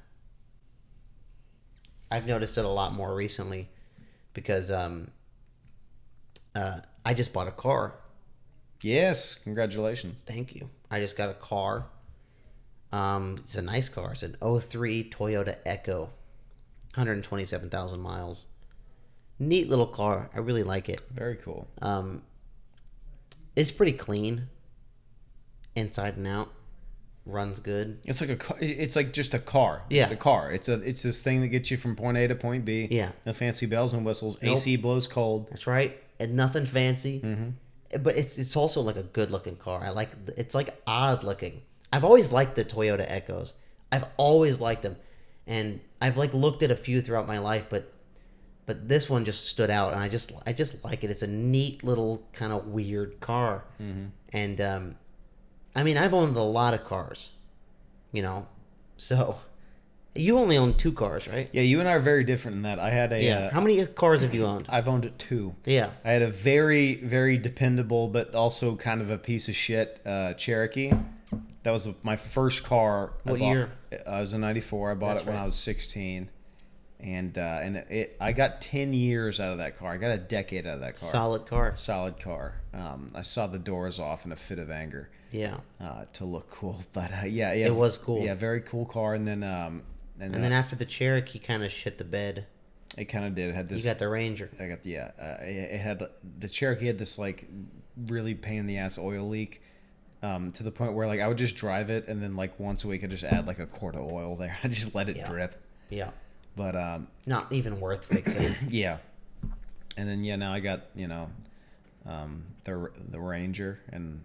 I've noticed it a lot more recently because I just bought a car. Yes. Congratulations. Thank you. I just got a car. It's a nice car. It's an 03 Toyota Echo, 127,000 miles. Neat little car. I really like it. Very cool. It's pretty clean, inside and out. Runs good. It's like it's like just a car. Yeah. It's a car. It's this thing that gets you from point A to point B. Yeah. No fancy bells and whistles. Nope. AC blows cold. That's right. And nothing fancy. Mm-hmm. But it's also like a good looking car. It's like odd looking. I've always liked the Toyota Echoes. I've always liked them, and I've like looked at a few throughout my life, but this one just stood out, and I just like it. It's a neat little kind of weird car, and I mean, I've owned a lot of cars, so you only own 2 cars, right? Yeah, you and I are very different in that. I had a. How many cars have you owned? I've owned 2. Yeah. I had a very, very dependable, but also kind of a piece of shit Cherokee. That was my first car. What year? I was a '94. I bought That's it when right. I was 16, and I got 10 years out of that car. I got a decade out of that car. Solid car. Solid car. I saw the doors off in a fit of anger. Yeah. To look cool, but yeah, It was cool. Yeah, very cool car, and then And then after the Cherokee kind of shit the bed, it kind of did. It had this. you got the Ranger. I got it had the Cherokee had this like really pain in the ass oil leak, to the point where like I would just drive it and then like once a week I'd just add like a quart of oil there. I just let it drip. Yeah. But Not even worth fixing. yeah, and then now I got the Ranger and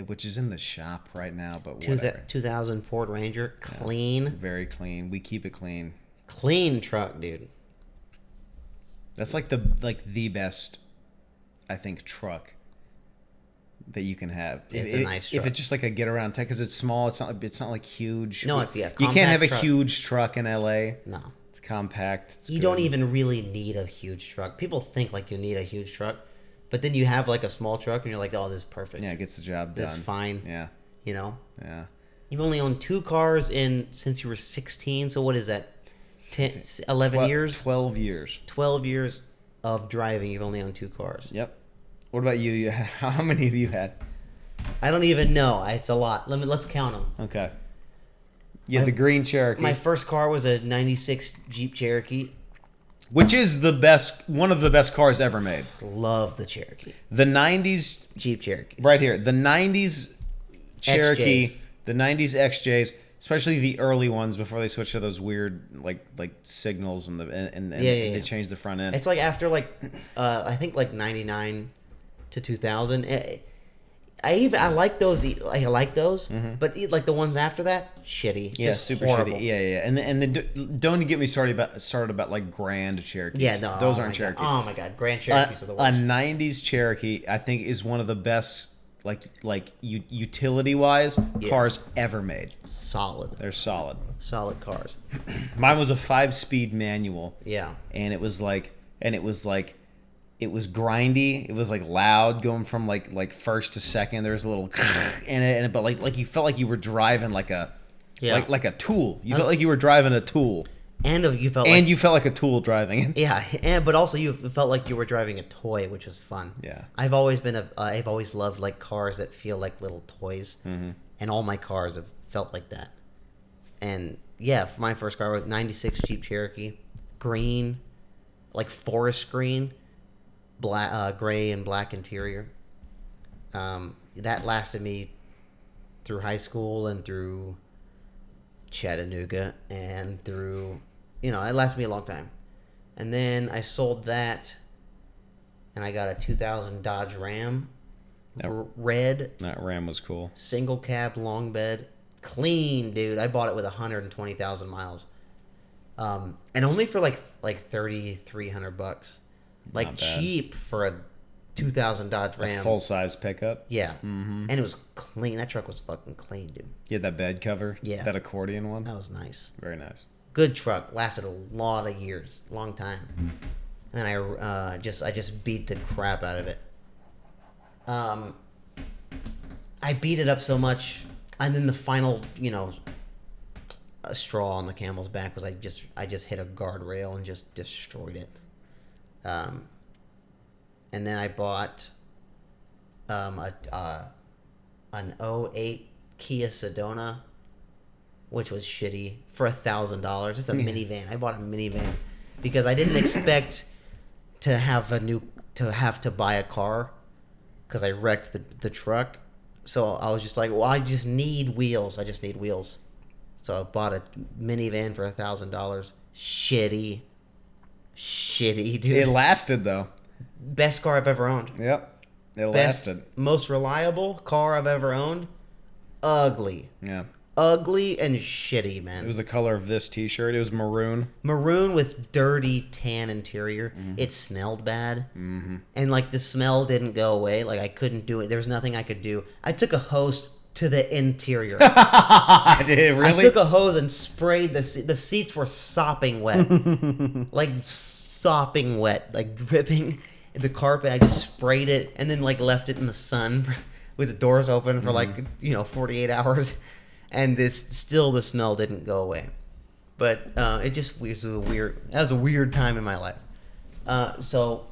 which is in the shop right now, but whatever. 2000 Ford Ranger, clean, Very clean. We keep it clean. clean truck, dude. That's like the best, I think, truck that you can have. It's a nice truck. If it's just like a get around tech, because it's small, it's not like huge. No, it's you can't have a compact truck. huge truck in LA. No. It's compact. It's You good. don't even really need a huge truck. People think like you need a huge truck, but then you have like a small truck and you're like, oh, this is perfect. Yeah, it gets the job done. This is fine. Yeah, You know? yeah. You've only owned 2 cars since you were 16, so what is that? 11 years? 12 years. 12 years of driving, you've only owned 2 cars. Yep. What about you? How many have you had? I don't even know. It's a lot. Let's count them. Okay. You had the green Cherokee, My first car was a 96 Jeep Cherokee. which is one of the best cars ever made. Love the Cherokee. The 90s, Jeep Cherokee. right here, the 90s Cherokee, XJs. the 90s XJs, especially the early ones before they switched to those weird like signals and they yeah. changed the front end. It's like after I think like 99 to 2000. I like those. I like those, but like the ones after that, shitty. Yeah, Just super horrible. shitty. Yeah. And then don't get me started about like Grand Cherokees. Yeah, no, those oh aren't my Cherokees. God. Oh my god, Grand Cherokees are the A worst. 90s Cherokee, I think, is one of the best utility wise cars ever made. Solid They're solid. cars. Mine was a 5-speed manual. Yeah. And it was grindy. It was like loud going from like first to second. There was a little in it, but like you felt like you were driving like a tool. You felt like you were driving a tool, And you felt you felt like a tool driving it. yeah, but also you felt like you were driving a toy, which was fun. Yeah. I've always loved like cars that feel like little toys, and all my cars have felt like that. And yeah, for my first car was 96 Jeep Cherokee, green, like forest green, black, gray and black interior. That lasted me through high school and through Chattanooga and through, it lasted me a long time. And then I sold that and I got a 2000 Dodge Ram, red, That Ram was cool. single cab, long bed, clean, dude. I bought it with 120,000 miles. And only for like $3,300. Like Not bad. cheap for a 2000 Dodge Ram. Full size pickup. Yeah. And it was clean. That truck was fucking clean, dude. You had that bed cover. Yeah. That accordion one. That was nice. Very nice. Good truck. Lasted a lot of years. Long time. And then I just beat the crap out of it. I beat it up so much, and then the final, a straw on the camel's back was I just hit a guardrail and just destroyed it. And then I bought an 08 Kia Sedona, which was shitty, for $1,000. It's a minivan. I bought a minivan because I didn't expect to have to buy a car because I wrecked the truck. So I was just like, well, I just need wheels. So I bought a minivan for $1,000. Shitty, dude. It lasted though. Best car I've ever owned. Yep. It Best, lasted. most reliable car I've ever owned. Ugly Yeah. and shitty, man. It was the color of this T-shirt. It was maroon. Maroon with dirty tan interior. It smelled bad, and like the smell didn't go away. Like I couldn't do it. There was nothing I could do. I took a hose to the interior. Did it I really? took a hose and sprayed the seats were sopping wet, like sopping wet, like dripping the carpet. I just sprayed it and then like left it in the sun with the doors open for 48 hours, and the smell didn't go away. But it just was a weird time in my life. So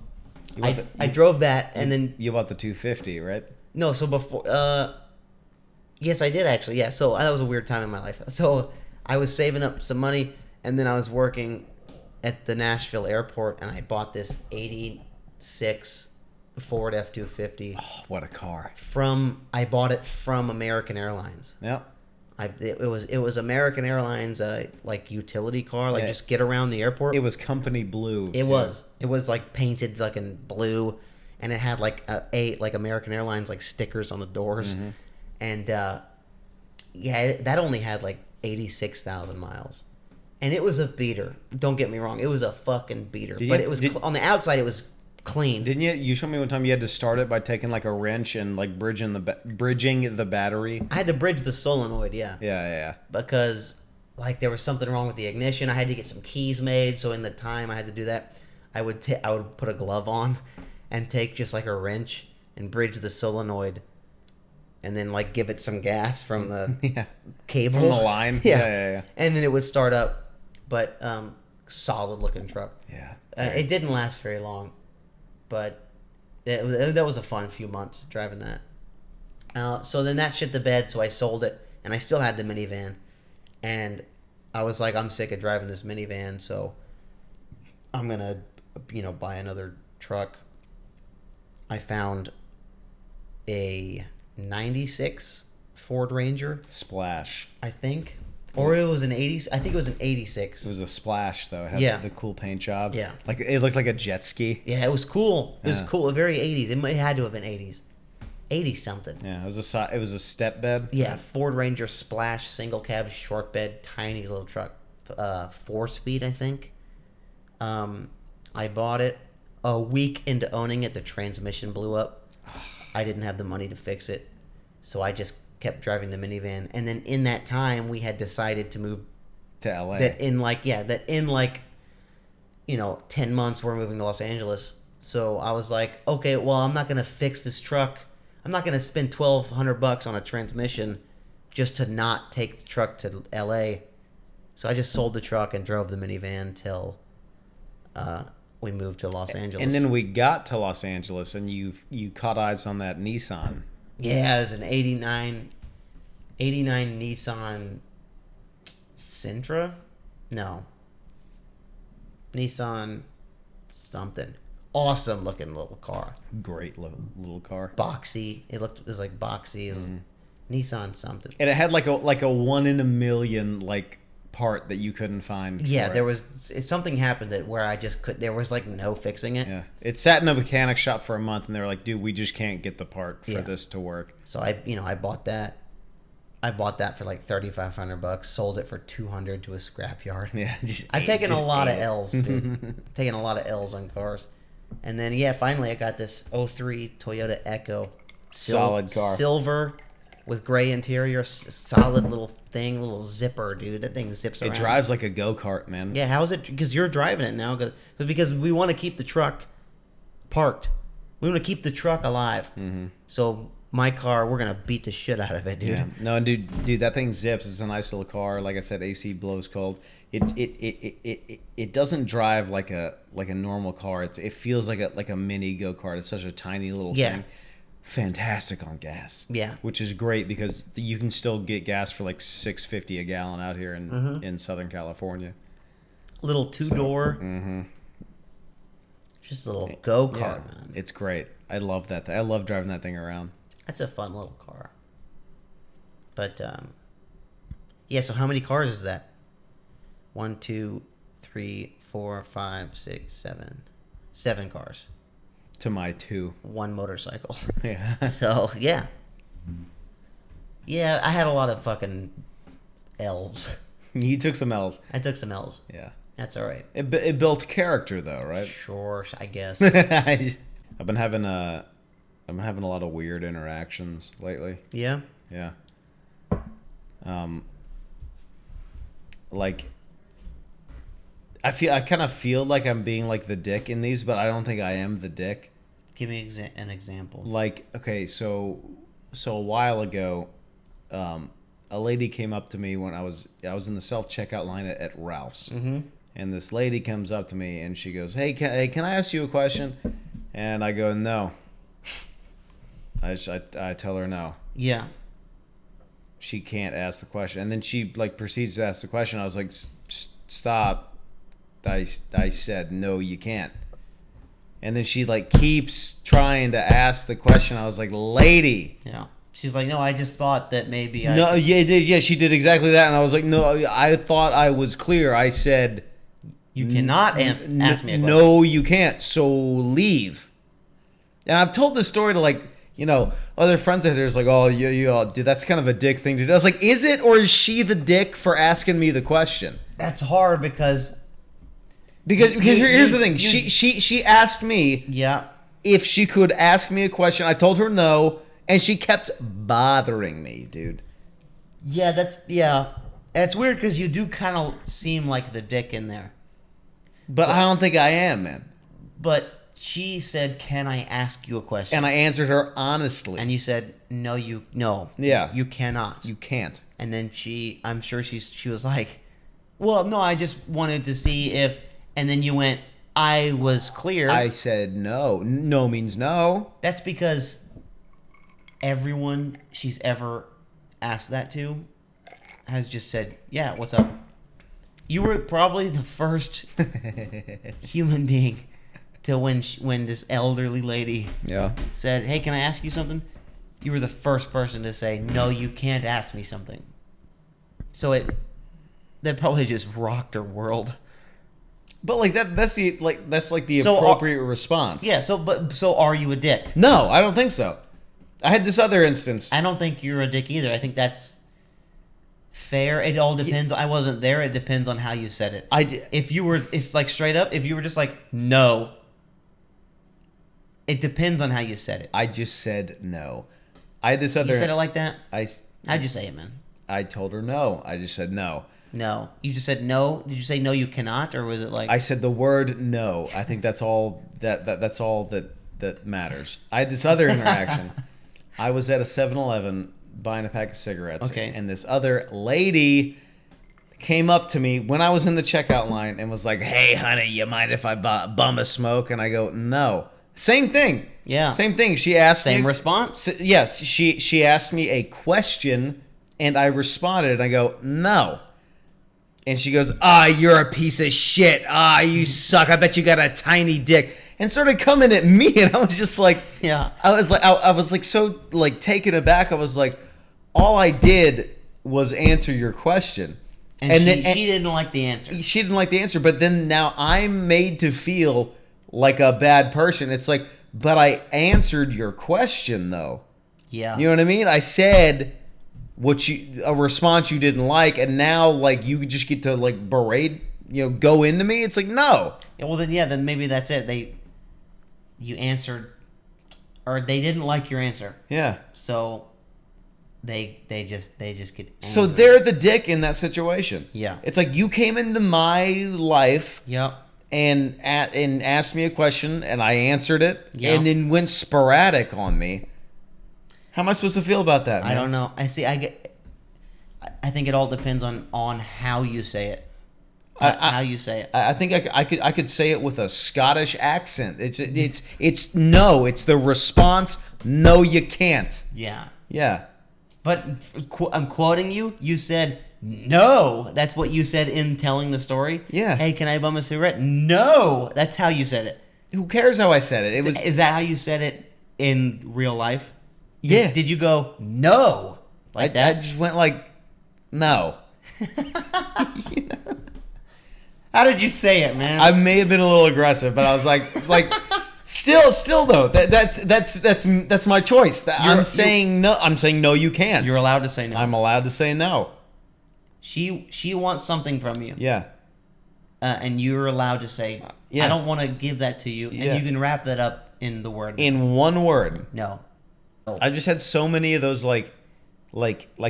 I drove that, and then You bought the 250, right? no, so before yes, I did actually. Yeah, so that was a weird time in my life. So I was saving up some money, and then I was working at the Nashville airport, and I bought this 86 Ford F-250 Oh, what a car. I bought it from American Airlines. Yep. It was American Airlines like utility car, like Yeah. just get around the airport. It was company blue. It too. was like painted like in blue, and it had like like American Airlines like stickers on the doors, and that only had like 86,000 miles, and it was a beater. Don't get me wrong, it was a fucking beater. Did you But have it was to- on the outside, it was clean. Didn't you? You showed me one time you had to start it by taking like a wrench and like bridging the battery. I had to bridge the solenoid, yeah. Yeah. Because like there was something wrong with the ignition. I had to get some keys made, so in the time I had to do that, I would put a glove on and take just like a wrench and bridge the solenoid and then like give it some gas from the Yeah. cable. From the line. Yeah. And then it would start up, but solid looking truck. Yeah. It didn't last very long, but that was a fun few months driving that. So then that shit the bed, so I sold it, and I still had the minivan, and I was like, I'm sick of driving this minivan, so I'm gonna, buy another truck. I found a 96 Ford Ranger, Splash. I think. Or it was an 80s. I think it was an 86. It was a Splash though. It had Yeah. the cool paint job. Yeah. Like it looked like a jet ski. Yeah, it was cool. It was Yeah. cool. Very 80s. It had to have been 80s. 80 something. Yeah. It was a step bed. Yeah, Ford Ranger Splash, single cab, short bed, tiny little truck. 4-speed, I think. I bought it. A week into owning it, the transmission blew up. I didn't have the money to fix it, so I just kept driving the minivan. And then in that time, we had decided to move To LA. that in 10 months we're moving to Los Angeles. So I was like, okay, well, I'm not going to fix this truck. I'm not going to spend $1,200 on a transmission just to not take the truck to LA. So I just sold the truck and drove the minivan till we moved to Los Angeles. And then we got to Los Angeles, and you caught eyes on that Nissan. Yeah, it was an 89 Nissan Sentra? No. Nissan something. Awesome looking little car. Great little car. Boxy. It was like boxy. It was Nissan something. And it had like a 1 in a million like part that you couldn't find. Yeah, for it. something happened where I just there was like no fixing it. Yeah, it sat in a mechanic shop for a month, and they were like, "Dude, we just can't get the part for Yeah. this to work." So I bought that. I bought that for like $3,500. Sold it for $200 to a scrapyard. Yeah, I've taken a lot of L's, dude. Taken a lot of L's on cars. And then, finally I got this 03 Toyota Echo. Solid car. Silver with gray interior. Solid little thing. Little zipper, dude. That thing zips around. It drives like a go-kart, man. Yeah, how is it? Because you're driving it now. Because we want to keep the truck parked. We want to keep the truck alive. Mm-hmm. So my car, we're going to beat the shit out of it, dude. Yeah. No, dude, that thing zips. It's a nice little car. Like I said, AC blows cold. It doesn't drive like a normal car. It feels like a mini go-kart. It's such a tiny little thing. Fantastic on gas. Yeah. Which is great because you can still get gas for like $6.50 a gallon out here in Southern California. Little two-door. Just a little go-kart, man. It's great. I love that. I love driving that thing around. That's a fun little car. But, so how many cars is that? 1, 2, 3, 4, 5, 6, 7. 7 cars. To my 2. 1 motorcycle. Yeah. So, yeah. Yeah, I had a lot of fucking L's. You took some L's. I took some L's. Yeah. That's all right. It built character though, right? Sure, I guess. I've been having a lot of weird interactions lately. Yeah? Yeah. Like I kind of feel like I'm being like the dick in these, but I don't think I am the dick. Give me an example. Like, okay, so a while ago, a lady came up to me when I was in the self-checkout line at Ralph's. Mm-hmm. And this lady comes up to me and she goes, "Hey, can I ask you a question?" And I go, "No." I tell her no. Yeah. She can't ask the question. And then she like proceeds to ask the question. I was like, "Stop." I said, "No, you can't." And then she like keeps trying to ask the question. I was like, "Lady." Yeah. She's like, "No, I just thought that maybe I..." No, yeah, she did exactly that. And I was like, "No, I thought I was clear. I said, You cannot ask me a question. No, you can't. So leave." And I've told this story to like, other friends of theirs like, "Oh, dude, that's kind of a dick thing to do." I was like, is it, or is she the dick for asking me the question? That's hard because Because here's the thing. you- She asked me Yeah. if she could ask me a question. I told her no, and she kept bothering me, dude. Yeah, It's weird because you do kind of seem like the dick in there. But I don't think I am, man. But she said, "Can I ask you a question?" And I answered her honestly. And you said, "No, Yeah. you cannot." You can't. And then I'm sure she was like, "Well, no, I just wanted to see if." And then you went, "I was clear." I said no. No means no. That's because everyone she's ever asked that to has just said, "Yeah, what's up?" You were probably the first human being to when this elderly lady Yeah. said, "Hey, can I ask you something?" You were the first person to say, "No, you can't ask me something." So that probably just rocked her world. But like that's the So, appropriate response. Yeah. So are you a dick? No, I don't think so. I had this other instance. I don't think you're a dick either. I think that's fair. It all depends. I wasn't there. It depends on how you said it. If like straight up, if you were just like no, it depends on how you said it. I just said no. I had this other. You said it like that? I How'd you say it, man? I told her no. I just said no. No. You just said no? Did you say no you cannot, or was it like I said the word no. I think that's all that's all that matters. I had this other interaction. I was at a 7-Eleven buying a pack of cigarettes. Okay. And this other lady came up to me when I was in the checkout line and was like, "Hey, honey, you mind if I bum a smoke?" And I go, "No." Same thing. Yeah. Same thing. She asked me. Same response? Yes. She asked me a question and I responded and I go, "No." And she goes, "You're a piece of shit. You suck. I bet you got a tiny dick." And started coming at me, and I was just like, Yeah. I was like so like taken aback. I was like, all I did was answer your question, And she didn't like the answer. she didn't like the answer. But then now I'm made to feel like a bad person. It's like, but I answered your question though. Yeah. You know what I mean? I said a response you didn't like, and now like you just get to like berate, go into me. It's like, no. Yeah, well then maybe that's it. You answered, or they didn't like your answer, Yeah. so they just get angry. So they're the dick in that situation. Yeah. It's like you came into my life Yep. and asked me a question, and I answered it, Yeah. and then went sporadic on me. How am I supposed to feel about that, man? I don't know. I think it all depends on how you say it. How you say it. I think I could say it with a Scottish accent. It's no. It's the response. No, you can't. Yeah. Yeah. But I'm quoting you. You said no. That's what you said in telling the story. Yeah. Hey, can I bum a cigarette? No. That's how you said it. Who cares how I said it? It was. Is that how you said it in real life? Yeah. Did you go no like I that? just went like, no. How did you say it, man? I may have been a little aggressive, but I was like, still though. That's my choice. I'm saying no. I'm saying no. You can't. You're allowed to say no. I'm allowed to say no. She wants something from you, Yeah. and you're allowed to say, yeah. I don't want to give that to you, Yeah. and you can wrap that up in the word In one word. no. I just had so many of those like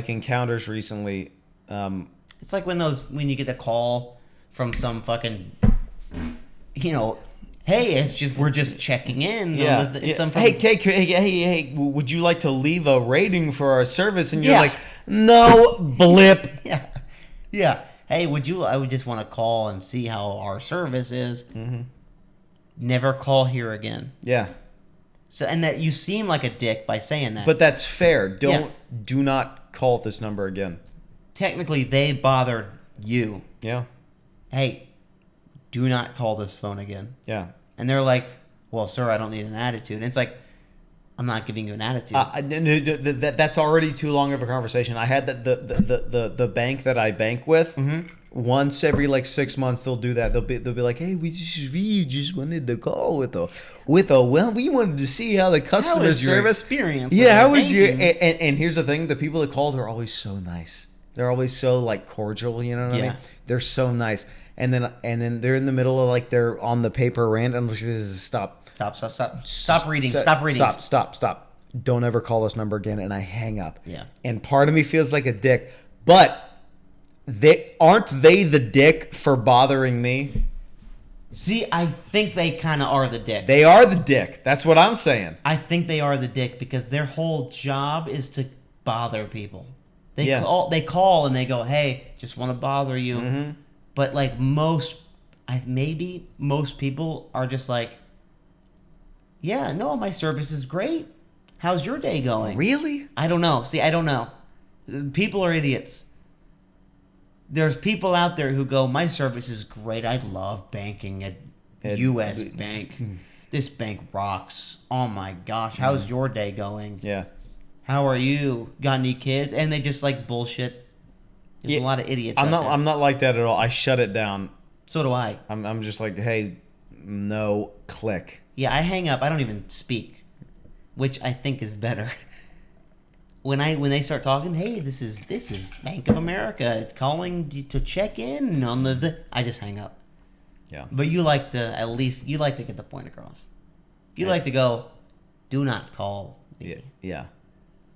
encounters recently. It's like when you get a call from some fucking, hey, we're just checking in. Yeah. Hey, would you like to leave a rating for our service? And you're Yeah. like, no, blip. Yeah, yeah. Hey, I would just want to call and see how our service is. Mm-hmm. Never call here again. Yeah. So, and that you seem like a dick by saying that. But that's fair. Do not call this number again. Technically, they bothered you. Yeah. Hey, do not call this phone again. Yeah. And they're like, well, sir, I don't need an attitude. And it's like, I'm not giving you an attitude. That's already too long of a conversation. I had the bank that I bank with. Mm-hmm. Once every 6 months they'll do that. They'll be like, hey, we just wanted to call with a well, we wanted to see how the customer How was your service experience? Yeah, with how our was your banking? and here's the thing: the people that called are always so nice. They're always so like cordial, you know what I Yeah. mean? They're so nice. And then they're in the middle of like they're on the paper rant. I'm like, stop. Stop reading. Stop reading. Stop. Don't ever call this number again. And I hang up. Yeah. And part of me feels like a dick, but aren't they the dick for bothering me? See, I think they kind of are the dick. They are the dick. That's what I'm saying. I think they are the dick because their whole job is to bother people. They Yeah. call and they go, "Hey, just want to bother you." Mm-hmm. But like maybe most people are just like, "Yeah, no, my service is great. How's your day going?" Really? I don't know. See, I don't know. People are idiots. There's people out there who go, "My service is great. I love banking at U.S. Bank. This bank rocks. Oh my gosh, how's your day going? Yeah. How are you? Got any kids?" And they just like bullshit. There's Yeah, a lot of idiots. I'm out not. there. I'm not like that at all. I shut it down. So do I. I'm just like, hey, no, click. Yeah, I hang up. I don't even speak, which I think is better. When they start talking, "Hey, this is Bank of America calling to check in on the," I just hang up. Yeah. But you like to get the point across. You like to go, "Do not call." Yeah. Yeah.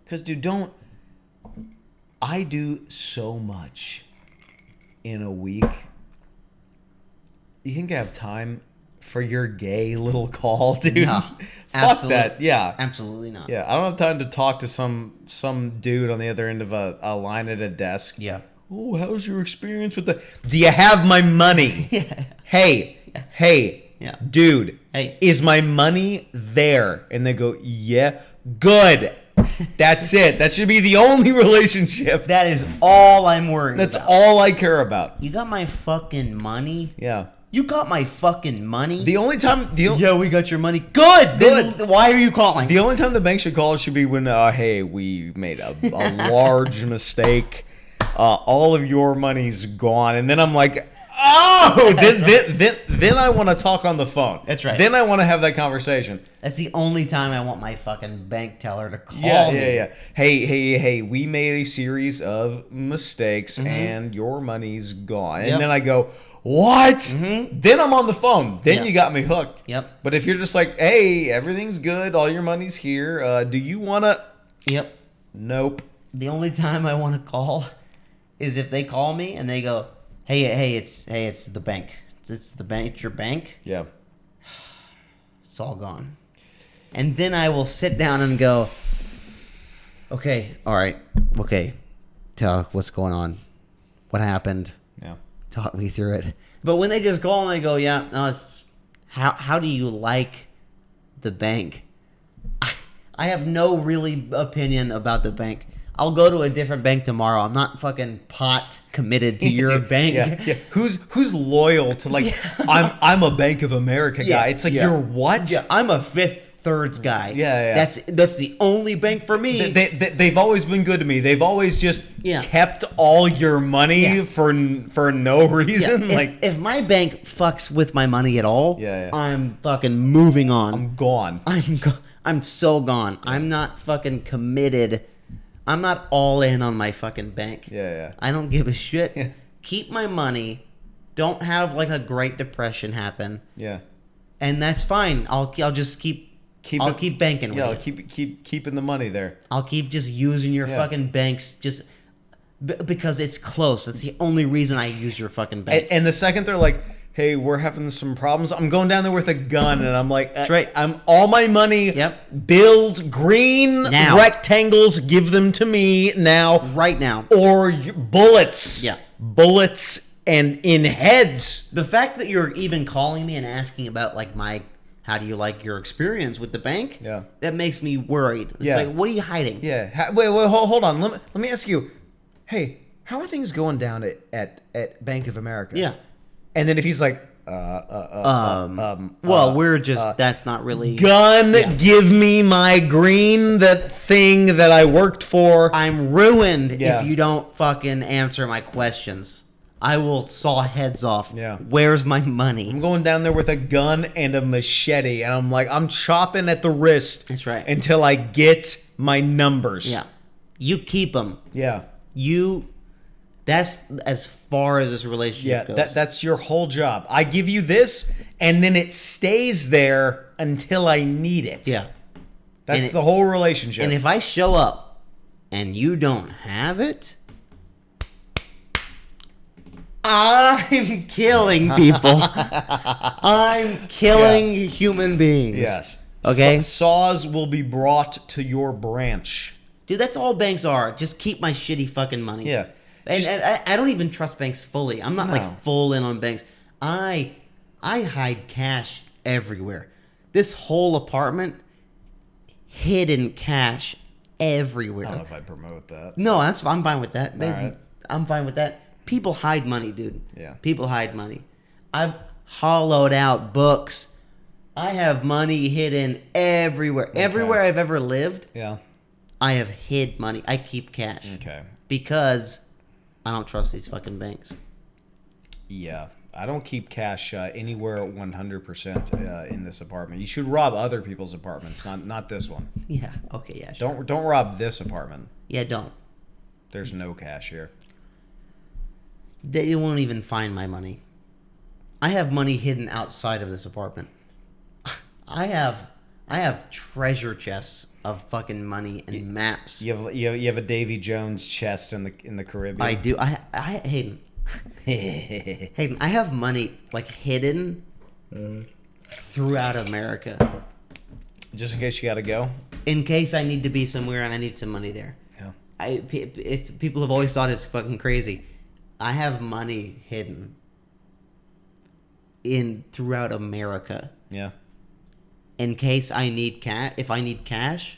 Because, dude, I do so much in a week. You think I have time for your gay little call, dude? No, Fuck absolutely. that. Yeah. Absolutely not. Yeah. I don't have time to talk to some dude on the other end of a line at a desk. Yeah. Oh, how's your experience with the... Do you have my money? Yeah. Hey, Yeah. dude, Hey. is my money there? And they go, yeah, good. That's it. That should be the only relationship. That is all I'm worried That's about. all I care about. You got my fucking money? Yeah. You got my fucking money? The only time... Yeah, we got your money. Good. Good. Then why are you calling? The only time the bank should call should be when, hey, we made a large mistake. All of your money's gone. And then I'm like, oh, then I want to talk on the phone. That's right. Then I want to have that conversation. That's the only time I want my fucking bank teller to call Yeah, me. yeah. Hey, we made a series of mistakes and your money's gone. And Yep. then I go, what? Then I'm on the phone. Then Yeah. you got me hooked. Yep. But if you're just like, hey, everything's good, all your money's here, do you want to... Yep. Nope. The only time I want to call is if they call me and they go, hey, it's the bank. It's the bank. It's your bank. Yeah. It's all gone. And then I will sit down and go, okay, all right, okay, tell what's going on, what happened, Yeah. talk me through it. But when they just call and they go, yeah, no, it's how do you like the bank? I have no really opinion about the bank. I'll go to a different bank tomorrow. I'm not fucking pot committed to your bank. Yeah. Who's loyal to like I'm a Bank of America guy. It's like you're what? Yeah, I'm a Fifth Thirds guy. Yeah. That's the only bank for me. They've always been good to me. They've always just Yeah. kept all your money Yeah. for no reason. Yeah, if my bank fucks with my money at all, Yeah. I'm fucking moving on. I'm gone. I'm so gone. I'm not fucking committed. I'm not all in on my fucking bank. Yeah. I don't give a shit. Yeah. Keep my money. Don't have like a Great Depression happen, Yeah. and that's fine. I'll just keep banking with Yeah, you. I'll keep keeping the money there. I'll keep just using your Yeah. fucking banks just because it's close. That's the only reason I use your fucking bank. And the second they're like, hey, we're having some problems, I'm going down there with a gun, and I'm like, That's right. I'm all my money. Yep. Build green Now. rectangles. Give them to me now. Right now. Or bullets. Yeah. Bullets and in heads. The fact that you're even calling me and asking about like how do you like your experience with the bank? Yeah. That makes me worried. It's Yeah. like, what are you hiding? Yeah. Wait, hold on. Let me ask you. Hey, how are things going down at Bank of America? Yeah. And then if he's like, We're just that's not really. gun, Yeah. give me my green, that thing that I worked for. I'm ruined Yeah. if you don't fucking answer my questions. I will saw heads off. Yeah. Where's my money? I'm going down there with a gun and a machete, and I'm like, I'm chopping at the wrist. That's right. Until I get my numbers. Yeah. You keep them. Yeah. You That's as far as this relationship Yeah, goes. that's your whole job. I give you this, and then it stays there until I need it. yeah. That's And the whole relationship. And if I show up and you don't have it, I'm killing people. I'm killing human beings. yes. Okay? Saws will be brought to your branch. Dude, that's all banks are. Just keep my shitty fucking money. Yeah. And I don't even trust banks fully. I'm not No. like full in on banks. I hide cash everywhere. This whole apartment, hidden cash everywhere. I don't know if I'd promote that. No, I'm fine with that. Alright. I'm fine with that. People hide money, dude. Yeah. People hide money. I've hollowed out books. I have money hidden everywhere. Everywhere I've ever lived, Yeah. I have hid money. I keep cash. Okay. Because I don't trust these fucking banks. Yeah. I don't keep cash anywhere 100% in this apartment. You should rob other people's apartments, not this one. Yeah. Okay, yeah, sure. Don't rob this apartment. Yeah, don't. There's no cash here. They won't even find my money. I have money hidden outside of this apartment. I have treasure chests of fucking money and maps. You have a Davy Jones chest in the Caribbean. I do. I Hayden. Hayden, I have money like hidden throughout America Just in case you got to go. in case I need to be somewhere and I need some money there. Yeah. It's people have always thought it's fucking crazy. I have money hidden throughout America Yeah. in case I need cash. If I need cash,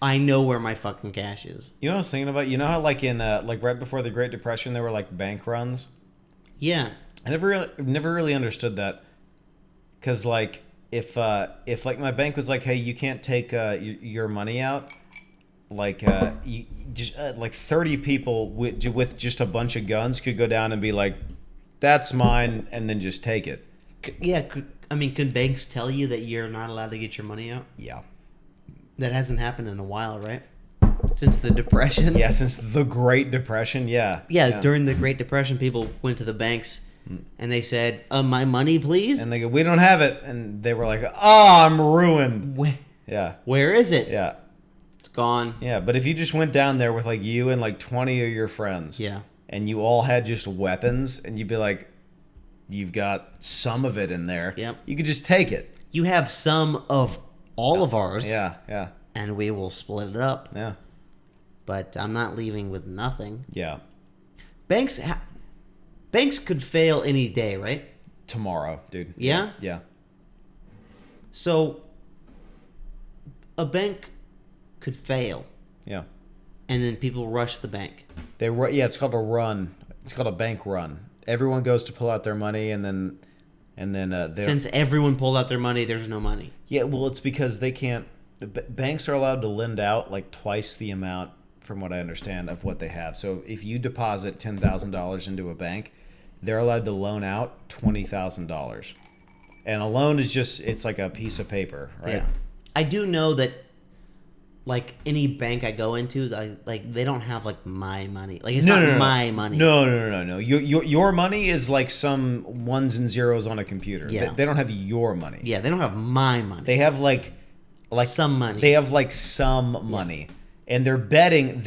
I know where my fucking cash is. You know what I was thinking about? You know how like in like right before the Great Depression there were like bank runs? Yeah. I never really understood that. Cuz like if like my bank was like, "Hey, you can't take your money out." Like you just like 30 people with just a bunch of guns could go down and be like, "That's mine," and then just take it. Yeah, could banks tell you that you're not allowed to get your money out? Yeah. That hasn't happened in a while, right? Since the Depression? Yeah, since the Great Depression, yeah. Yeah, during the Great Depression, people went to the banks and they said, my money, please? And they go, "We don't have it." And they were like, "Oh, I'm ruined." Yeah. Where is it? Yeah. It's gone. Yeah, but if you just went down there with like you and like 20 of your friends, Yeah. and you all had just weapons, and you'd be like, "You've got some of it in there." Yep. You could just take it. You have some of all of ours, Yeah, yeah, and we will split it up. yeah, But I'm not leaving with nothing. yeah. Banks could fail any day, right? Tomorrow, dude. Yeah? Yeah. So a bank could fail, Yeah. and then people rush the bank. Yeah, it's called a run. It's called a bank run. Everyone goes to pull out their money, and then they're... Since everyone pulled out their money, there's no money. Yeah, well, it's because they can't. Banks are allowed to lend out like twice the amount, from what I understand, of what they have. So if you deposit $10,000 into a bank, they're allowed to loan out $20,000. And a loan is it's like a piece of paper, right? Yeah. I do know that, like, any bank I go into, like they don't have like my money. Like, it's not my money. No. Your money is like some ones and zeros on a computer. Yeah. They don't have your money. Yeah, they don't have my money. They have like some money. They have like some money, and they're betting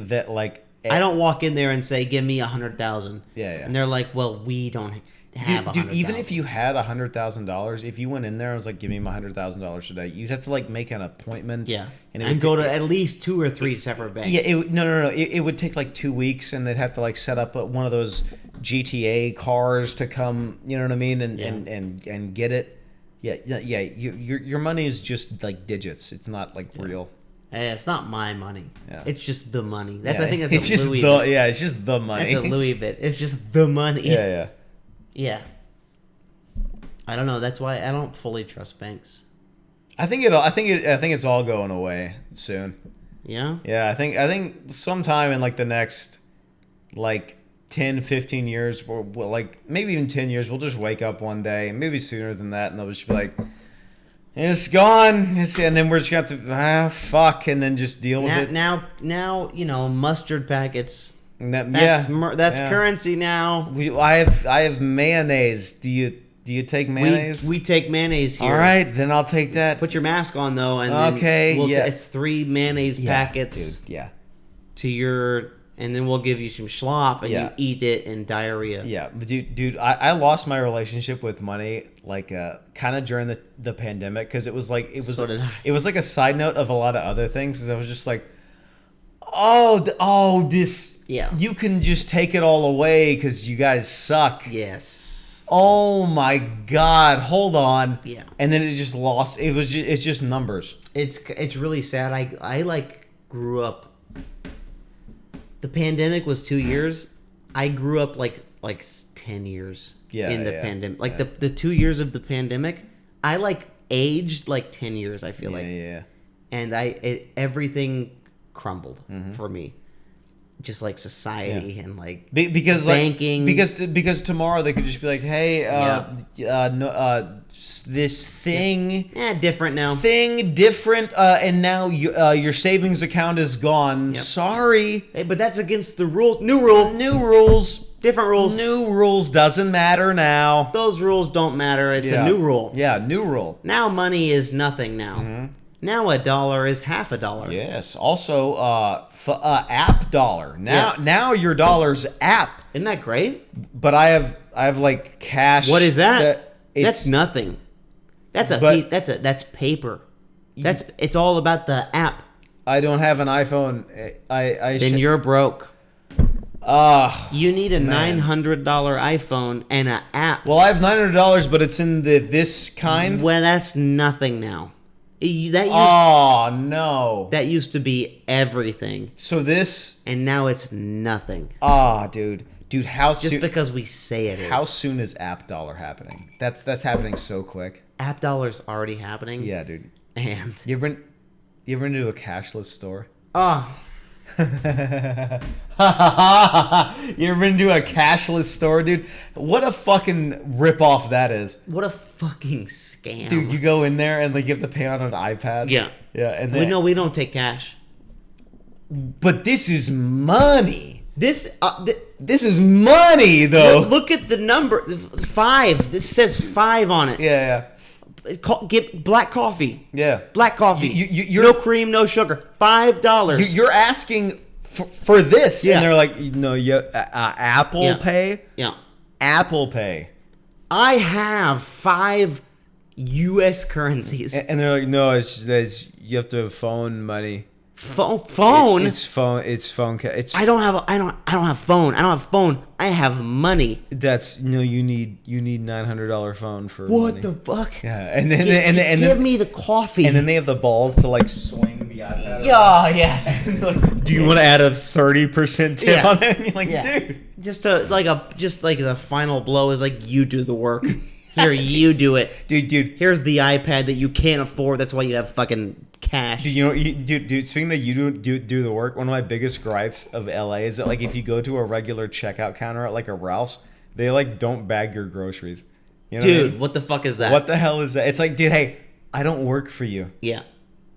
that like I don't walk in there and say, "Give me 100,000." Yeah. And they're like, "Well, we don't have Dude, 100,000." even if you had $100,000, if you went in there and was like, "Give me my $100,000 today," you'd have to like make an appointment. yeah, and, and go to at least 2 or 3 separate banks. Yeah, no. It would take like 2 weeks, and they'd have to like set up one of those GTA cars to come. You know what I mean? And get it. Yeah. Your money is just like digits. It's not like real. It's not my money. Yeah. It's just the money. I Yeah, think that's it's a just Louis the bit. yeah. It's just the money. That's a Louis bit. It's just the money. Yeah. Yeah. I don't know. That's why I don't fully trust banks. I think it's all going away soon. Yeah? Yeah, I think sometime in like the next like 10, 15 years, we'll like maybe even 10 years, we'll just wake up one day, maybe sooner than that, and they'll just be like, "It's gone," and then we're just going to fuck, and then just deal with it. Now, mustard packets That's yeah. currency now. I have mayonnaise. Do you take mayonnaise? We take mayonnaise here. All right, then I'll take that. Put your mask on though, and Okay, then yeah. it's 3 mayonnaise packets dude. Yeah. to your, and then we'll give you some schlop, and Yeah. you eat it in diarrhea. Yeah, but dude, I lost my relationship with money like kind of during the pandemic because it was So did I. it was like a side note of a lot of other things. Because I was just like, this Yeah. you can just take it all away because you guys suck. Yes. Oh my God, hold on. Yeah. And then it just lost. It's just numbers. It's really sad. I like grew up. The pandemic was 2 years. I grew up like 10 years in the pandemic. Like the 2 years of the pandemic, I like aged like 10 years. I feel like, Yeah. and everything crumbled for me, just like society and like Because banking. because tomorrow they could just be like, hey, this thing different now. different, and now your savings account is gone. Yep. Sorry, Hey, but that's against the rules. New rules, different rules. new rules doesn't matter now. Those rules don't matter. It's Yeah. a new rule. Yeah, new rule. Now money is nothing now. Now $1 is half a dollar. Yes. Also, app dollar. Now your dollar's app. Isn't that great? But I have like cash. What is that? It's That's nothing. That's But- that's paper. It's all about the app. I don't have an iPhone. Then you're broke. You need a Man. $900 iPhone and an app. Well, I have $900, but it's in this kind. Well, that's nothing now. No. That used to be everything, So this. and now it's nothing. Dude, how Just soon? because we say it is. How soon is App Dollar happening? That's happening so quick. App dollar's already happening. Yeah, dude. And You ever been to a cashless store? You ever been to a cashless store, dude? What a fucking ripoff that is. what a fucking scam. Dude, you go in there and like you have to pay on an iPad. Yeah. Yeah, and then we don't take cash. but this is money. This This is money though. look at the number 5. This says 5 on it. Yeah. Get black coffee. Yeah. Black coffee. You're no cream, no sugar. $5. You're asking for this, Yeah. and they're like, no, Apple Yeah. Pay, Yeah. Apple Pay, I have 5 U.S. currencies. and they're like, no, it's you have to have phone money. Phone. It's phone. It's phone. It's I don't have phone. I don't have phone. I have money. That's you need $900 phone for What money. the fuck? Yeah, and then Give me the coffee. and then they have the balls to like swing the iPad. yeah. And they're like, do you want to add a 30% tip Yeah. on it? And you're like, Yeah. dude. Just like the final blow is like, you do the work. Here, you do it. Dude, Here's the iPad that you can't afford. That's why you have fucking cash. Dude, you know, dude. Speaking of you do the work, one of my biggest gripes of LA is that like if you go to a regular checkout counter at like a Ralph's, they like don't bag your groceries. You know what I Dude, mean? what the fuck is that? What the hell is that? It's like, dude, hey, I don't work for you. Yeah.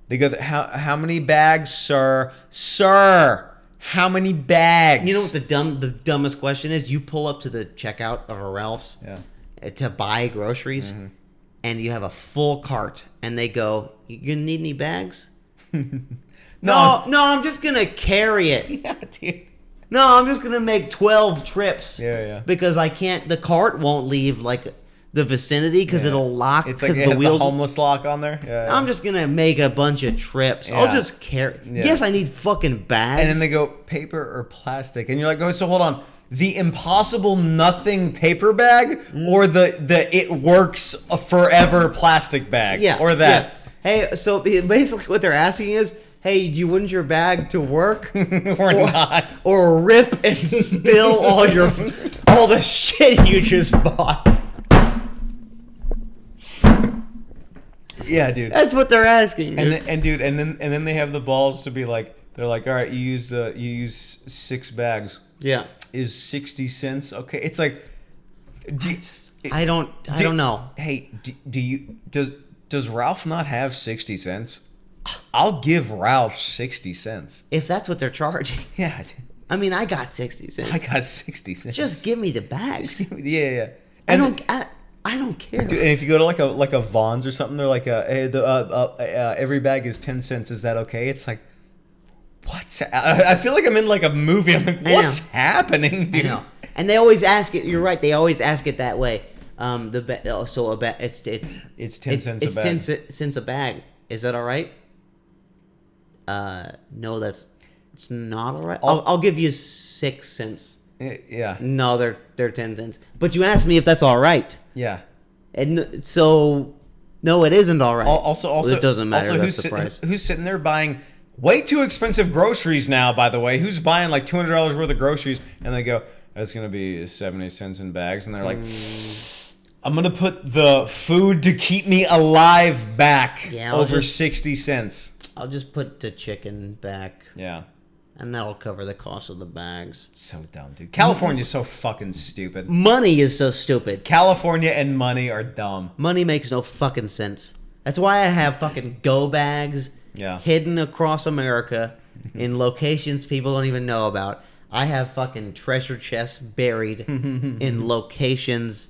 They go, how many bags, sir? Sir, how many bags? You know what the dumbest question is? You pull up to the checkout of a Ralph's to buy groceries, and you have a full cart, and they go, "You gonna need any bags?" No, I'm just gonna carry it. Yeah, dude. No, I'm just gonna make 12 trips. Yeah. Because I can't. The cart won't leave like the vicinity because Yeah. it'll lock. It's like because it the has wheels. the homeless lock on there. Yeah. I'm just gonna make a bunch of trips. I'll Yeah. just carry. Yeah. Yes, I need fucking bags. And then they go, paper or plastic, and you're like, oh, so hold on. The impossible nothing paper bag or the it works forever plastic bag? Yeah. Or that. Yeah. Hey, so basically what they're asking is, hey, do you want your bag to work Or not. or rip and spill all the shit you just bought? Yeah, dude. That's what they're asking. And then they have the balls to be like, they're like, all right, you use 6 bags. yeah. Is 60 cents okay? It's like, I don't know. Hey, does Ralph not have 60 cents? I'll give Ralph 60 cents. If that's what they're charging. Yeah. I mean, I got 60 cents. I got 60 cents. Just give me the bags. Yeah. I And don't care. dude, and if you go to like a Vons or something, they're like, hey, every bag is 10 cents. Is that okay? It's like, I feel like I'm in like a movie. I'm like, what's happening, dude? I know. And they always ask it. You're right. They always ask it that way. It's 10 cents a bag. 10 cents a bag. Is that all right? No, it's not all right. I'll give you 6 cents. Yeah. No, they're 10 cents. But you asked me if that's all right. Yeah. And so, no, it isn't all right. Also, it doesn't matter. Also, That's the price. who's sitting there buying way too expensive groceries now? By the way, who's buying like $200 worth of groceries and they go, "That's gonna be 70 cents in bags," and they're like, "I'm gonna put the food to keep me alive back over 60 cents." I'll just put the chicken back. Yeah. And that'll cover the cost of the bags. So dumb, dude. California's so fucking stupid. Money is so stupid. California and money are dumb. Money makes no fucking sense. That's why I have fucking go bags hidden across America in locations people don't even know about. I have fucking treasure chests buried in locations.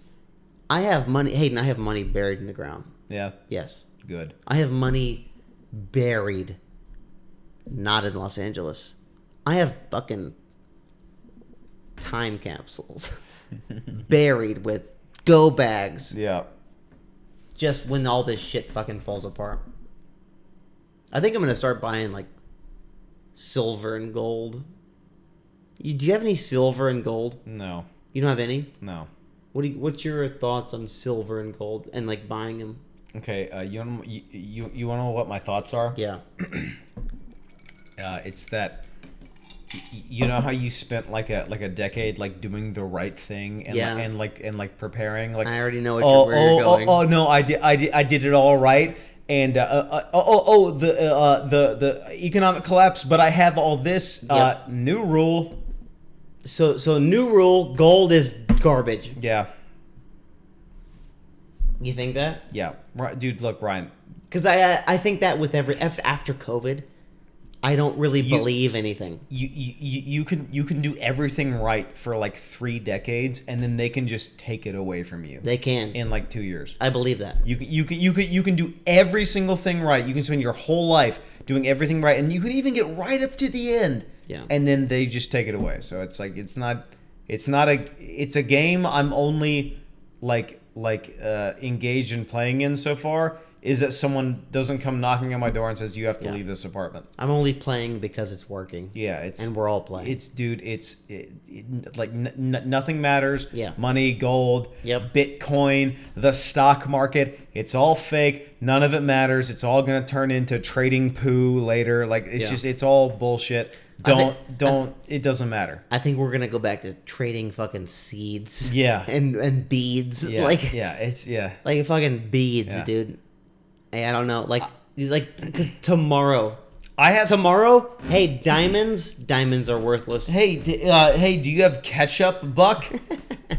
I have money, Hayden, I have money buried in the ground. Yeah. Yes. Good. I have money buried, not in Los Angeles. I have fucking time capsules buried with go bags. Yeah. Just when all this shit fucking falls apart. I think I'm gonna start buying like silver and gold. Do you have any silver and gold? No. You don't have any? No. What's your thoughts on silver and gold and like buying them? Okay. You want to know what my thoughts are? Yeah. It's that. You know how you spent like a decade like doing the right thing and and preparing like I already know where you're going. Oh no, I did it all right and the economic collapse, but I have all this new rule. So new rule, gold is garbage. Yeah. You think that? Yeah. Right, dude, look, Ryan. Cuz I think that with after COVID, I don't really believe anything. You can do everything right for like 3 decades, and then they can just take it away from you. They can in like 2 years. I believe that. You can do every single thing right. You can spend your whole life doing everything right, and you can even get right up to the end. Yeah. And then they just take it away. So it's like it's a game I'm only engaged in playing in so far. Is that someone doesn't come knocking on my door and says you have to leave this apartment? I'm only playing because it's working. Yeah, and we're all playing. Nothing matters. Yeah, money, gold, yep, Bitcoin, the stock market. It's all fake. None of it matters. It's all gonna turn into trading poo later. Like it's all bullshit. It doesn't matter. I think we're gonna go back to trading fucking seeds. Yeah, and beads. Yeah, like fucking beads, dude. Hey, I don't know, because tomorrow. Hey, diamonds are worthless. Hey, do you have ketchup, Buck?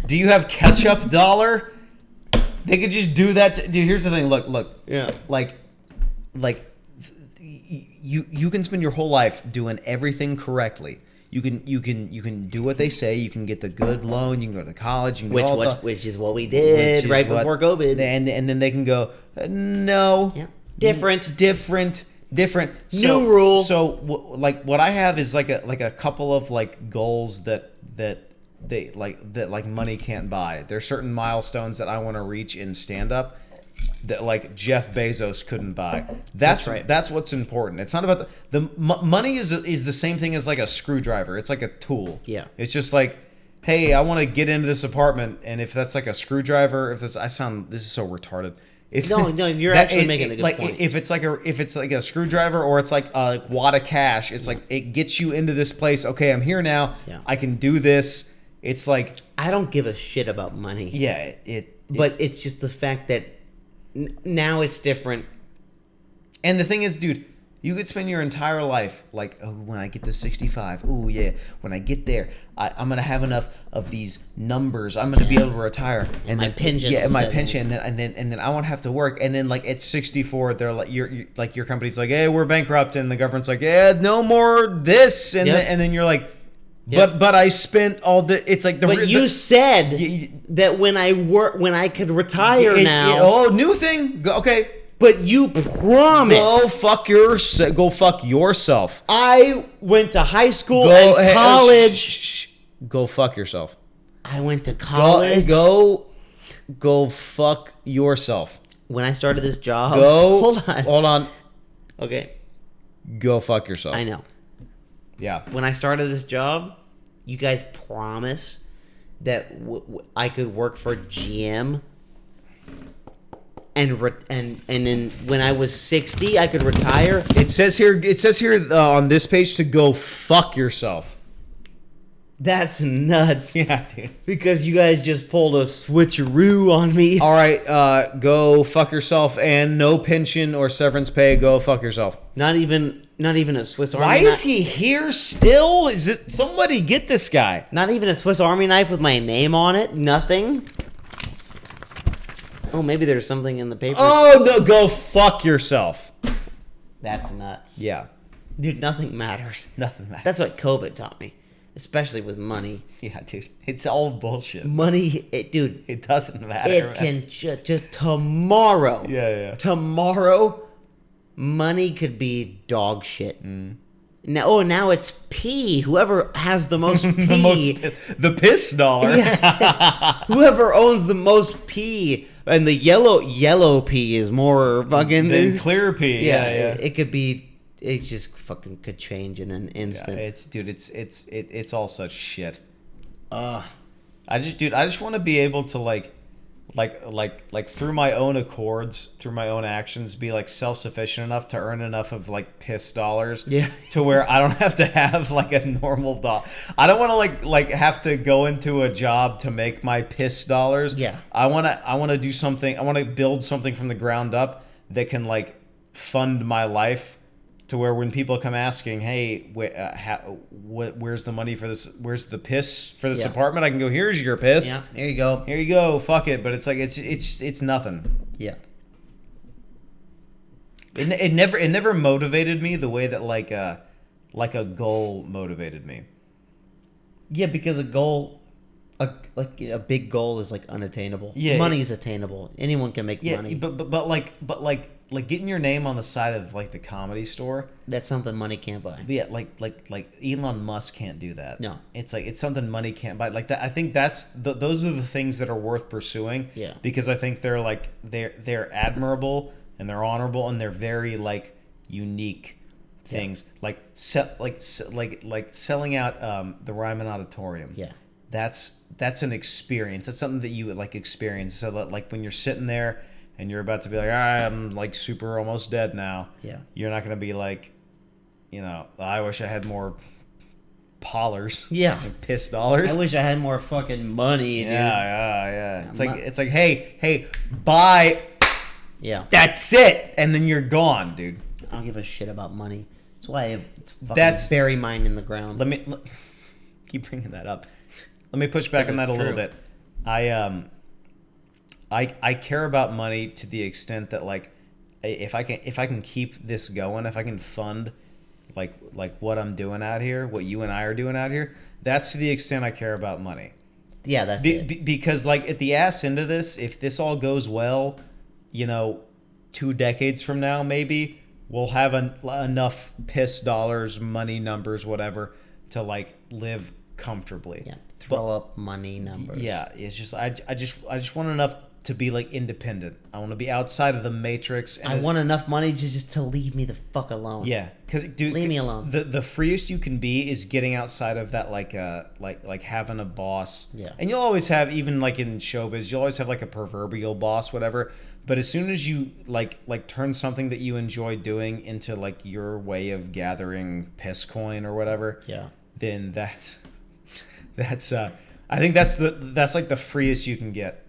Do you have ketchup, dollar? They could just do that. Dude, here's the thing. Look. Yeah. Like, you can spend your whole life doing everything correctly. You can do what they say. You can get the good loan. You can go to college. You can which is what we did before COVID. And then they can go, no. Yeah. Different. New rule. So what I have is like a couple of like goals that money can't buy. There's certain milestones that I want to reach in stand up that like Jeff Bezos couldn't buy. That's right. That's what's important. It's not about the money is the same thing as like a screwdriver. It's like a tool. Yeah. It's just like, hey, I want to get into this apartment, and if that's like a screwdriver, this is so retarded. No, you're actually making a good point. If it's like a screwdriver or it's like a wad of cash, it's like it gets you into this place. Okay, I'm here now. Yeah. I can do this. It's like I don't give a shit about money. Yeah, but it's just the fact that now it's different. And the thing is, dude, you could spend your entire life like, oh, when I get to 65, oh yeah, when I get there, I'm gonna have enough of these numbers. I'm gonna be able to retire, and my then pension. Yeah, my pension, and then I won't have to work. And then like at 64, they're like, your company's like, hey, we're bankrupt, and the government's like, yeah, no more this, and then you're like, But I spent all the. It's like the. But you said that when I could retire now. New thing. Okay. But you promised. Go fuck yourself. I went to high school and college. Go fuck yourself. I went to college. Go fuck yourself. When I started this job. Hold on. Okay. Go fuck yourself. I know. Yeah. When I started this job, you guys promised that I could work for GM. And then when I was 60, I could retire. It says here on this page to go fuck yourself. That's nuts. Yeah, dude. Because you guys just pulled a switcheroo on me. All right, go fuck yourself, and no pension or severance pay. Go fuck yourself. Not even a Swiss Army. Why is he here still? Is it somebody get this guy? Not even a Swiss Army knife with my name on it. Nothing. Oh, maybe there's something in the paper. Oh no! Go fuck yourself. That's nuts. Yeah, Dude, nothing matters. nothing matters. That's what COVID taught me, especially with money. Yeah, dude. It's all bullshit. Money, It doesn't matter. it can just tomorrow. Yeah. Tomorrow, money could be dog shit. Now it's P. Whoever has the most P. the piss dollar. Yeah. Whoever owns the most P. And the yellow P is more fucking Than clear P. Yeah. It could be. It just fucking could change in an instant. It's all such shit. I just want to be able to like through my own accords, through my own actions, be like self-sufficient enough to earn enough of like piss dollars. Yeah. To where I don't have to have like a normal dollar. I don't want to like have to go into a job to make my piss dollars. Yeah. I want to do something. I want to build something from the ground up that can like fund my life. To where when people come asking, hey, where's the money for this? Where's the piss for this apartment? I can go, here's your piss. Yeah, there you go. Here you go. Fuck it. But it's like it's nothing. Yeah. It never motivated me the way that like a goal motivated me. Yeah, because a goal, a big goal is like unattainable. Yeah, money's attainable. Anyone can make money. But like getting your name on the side of like the Comedy Store. That's something money can't buy. Yeah, like Elon Musk can't do that. No. It's like it's something money can't buy. Like that, I think those are the things that are worth pursuing. Yeah. Because I think they're like they're admirable and they're honorable and they're very like unique things. Yeah. Like selling out the Ryman Auditorium. Yeah. That's an experience. That's something that you would like experience. So that like when you're sitting there and you're about to be like, all right, I'm like super almost dead now. Yeah. You're not going to be like, I wish I had more pollers. Yeah. Like piss dollars. I wish I had more fucking money, dude. Yeah. It's like, hey, buy. Yeah. That's it. And then you're gone, dude. I don't give a shit about money. That's why I bury mine in the ground. Let me keep bringing that up. Let me push back on that a little bit. I care about money to the extent that like if I can keep this going, if I can fund like what I'm doing out here, what you and I are doing out here, that's to the extent I care about money. Yeah, that's it. Because like at the ass end of this, if this all goes well, 2 decades from now maybe we'll have enough piss dollars, money numbers, whatever, to like live comfortably. Yeah, throw up money numbers. Yeah, it's just I just want enough to be like independent. I want to be outside of the matrix. And I want enough money to leave me the fuck alone. Yeah, because dude, leave me alone. The freest you can be is getting outside of that like having a boss. Yeah, and you'll always have, even like in showbiz, you'll always have like a proverbial boss, whatever. But as soon as you like turn something that you enjoy doing into like your way of gathering piss coin or whatever, then that's I think that's like the freest you can get.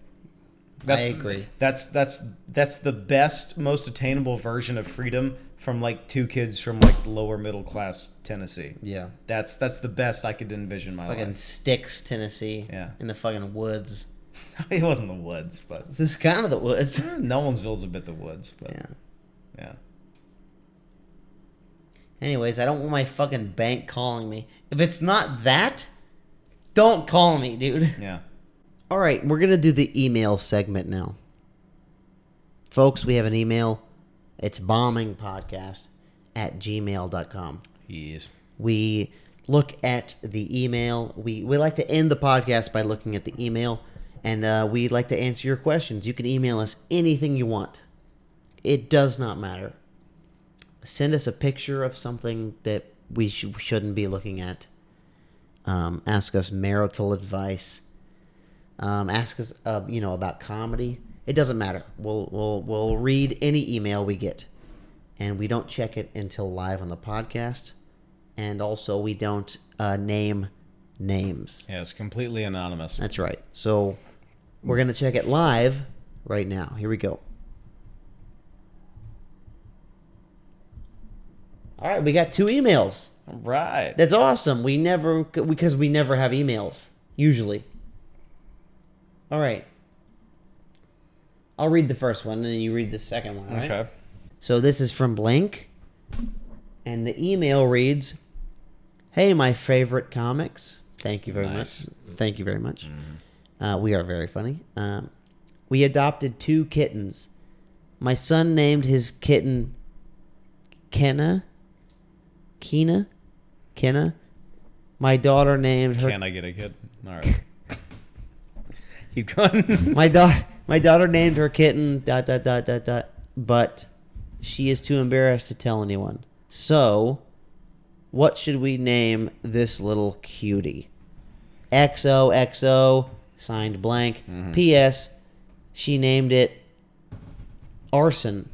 I agree. That's the best, most attainable version of freedom from like 2 kids from like lower middle class Tennessee. Yeah. That's the best I could envision my life. Fucking Sticks, Tennessee. Yeah. In the fucking woods. It wasn't the woods, but this is kind of the woods. Nolensville's a bit the woods, but yeah. Anyways, I don't want my fucking bank calling me. If it's not that, don't call me, dude. Yeah. All right, we're going to do the email segment now. Folks, we have an email. It's bombingpodcast@gmail.com. Yes. We look at the email. We like to end the podcast by looking at the email, and we like to answer your questions. You can email us anything you want. It does not matter. Send us a picture of something that we shouldn't be looking at. Ask us marital advice. Ask us, about comedy. It doesn't matter. We'll read any email we get, and we don't check it until live on the podcast. And also, we don't name names. Yeah, it's completely anonymous. That's right. So we're gonna check it live right now. Here we go. All right, we got 2 emails. All right. That's awesome. Because we never have emails usually. All right. I'll read the first one, and then you read the second one. All right? Okay. So this is from Blank, and the email reads, "Hey, my favorite comics. Thank you very Nice. much. Thank you very much. We are very funny. We adopted 2 kittens. My son named his kitten Kenna. My daughter named her. Can I get a kid? All right. Keep going. My daughter named her kitten ... But she is too embarrassed to tell anyone. So, what should we name this little cutie? XOXO, signed Blank. P.S. She named it Arson."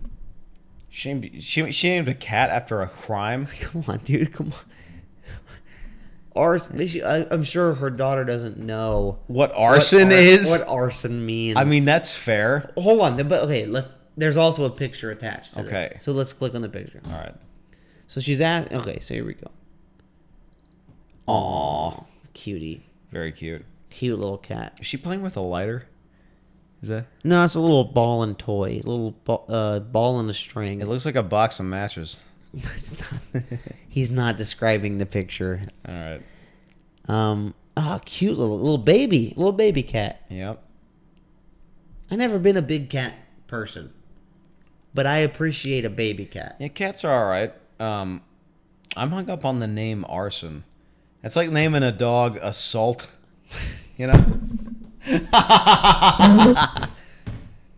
She named a cat after a crime. Come on, dude. Come on. Arson. I'm sure her daughter doesn't know What arson is? What arson means. I mean, that's fair. hold on. But okay, there's also a picture attached to Okay. this. So let's click on the picture. All right. So she's at. Okay, so here we go. Aw, cutie, Very cute. cute little cat. Is she playing with a lighter? Is that? No, it's a little ball and toy, a little ball and a string. It looks like a box of matches. It's not, he's not describing the picture. All right. Cute little baby cat. Yep. I've never been a big cat person, but I appreciate a baby cat. Yeah, cats are all right. I'm hung up on the name Arson. It's like naming a dog Assault. You know?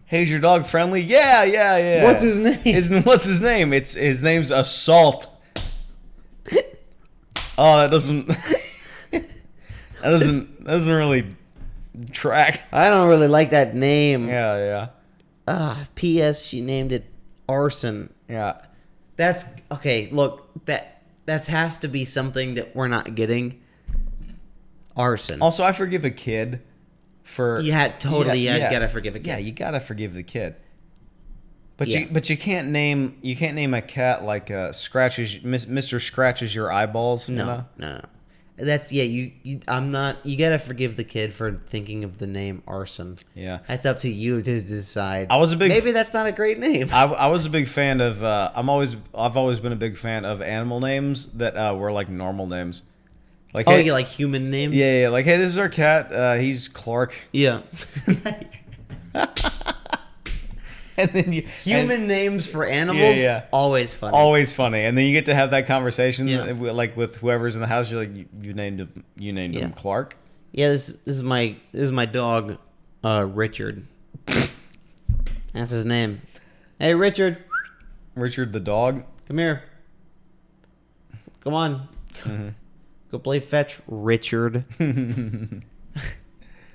Hey, is your dog friendly? Yeah. What's his name? What's his name? His name's Assault. Oh, that doesn't really track. I don't really like that name. Yeah. P.S. She named it Arson. Yeah. That's okay. Look, that has to be something that we're not getting. Arson. Also, I forgive a kid for You gotta forgive a kid. Yeah, you gotta forgive the kid. But Yeah. you can't name a cat like Mr. Scratches your eyeballs. You know? No. That's you gotta forgive the kid for thinking of the name Arson. Yeah. That's up to you to decide. Maybe that's not a great name. I was a big fan of. I've always been a big fan of animal names that were like normal names. Like you like human names? Yeah. Like, hey, this is our cat. He's Clark. Yeah. And then Human names for animals, Yeah. always funny. always funny, and then you get to have that conversation Yeah. like with whoever's in the house. You're like, you named him Clark. Yeah, this is my dog, Richard. That's his name. Hey, Richard, Richard the dog. come here. Come on. Go play fetch, Richard. The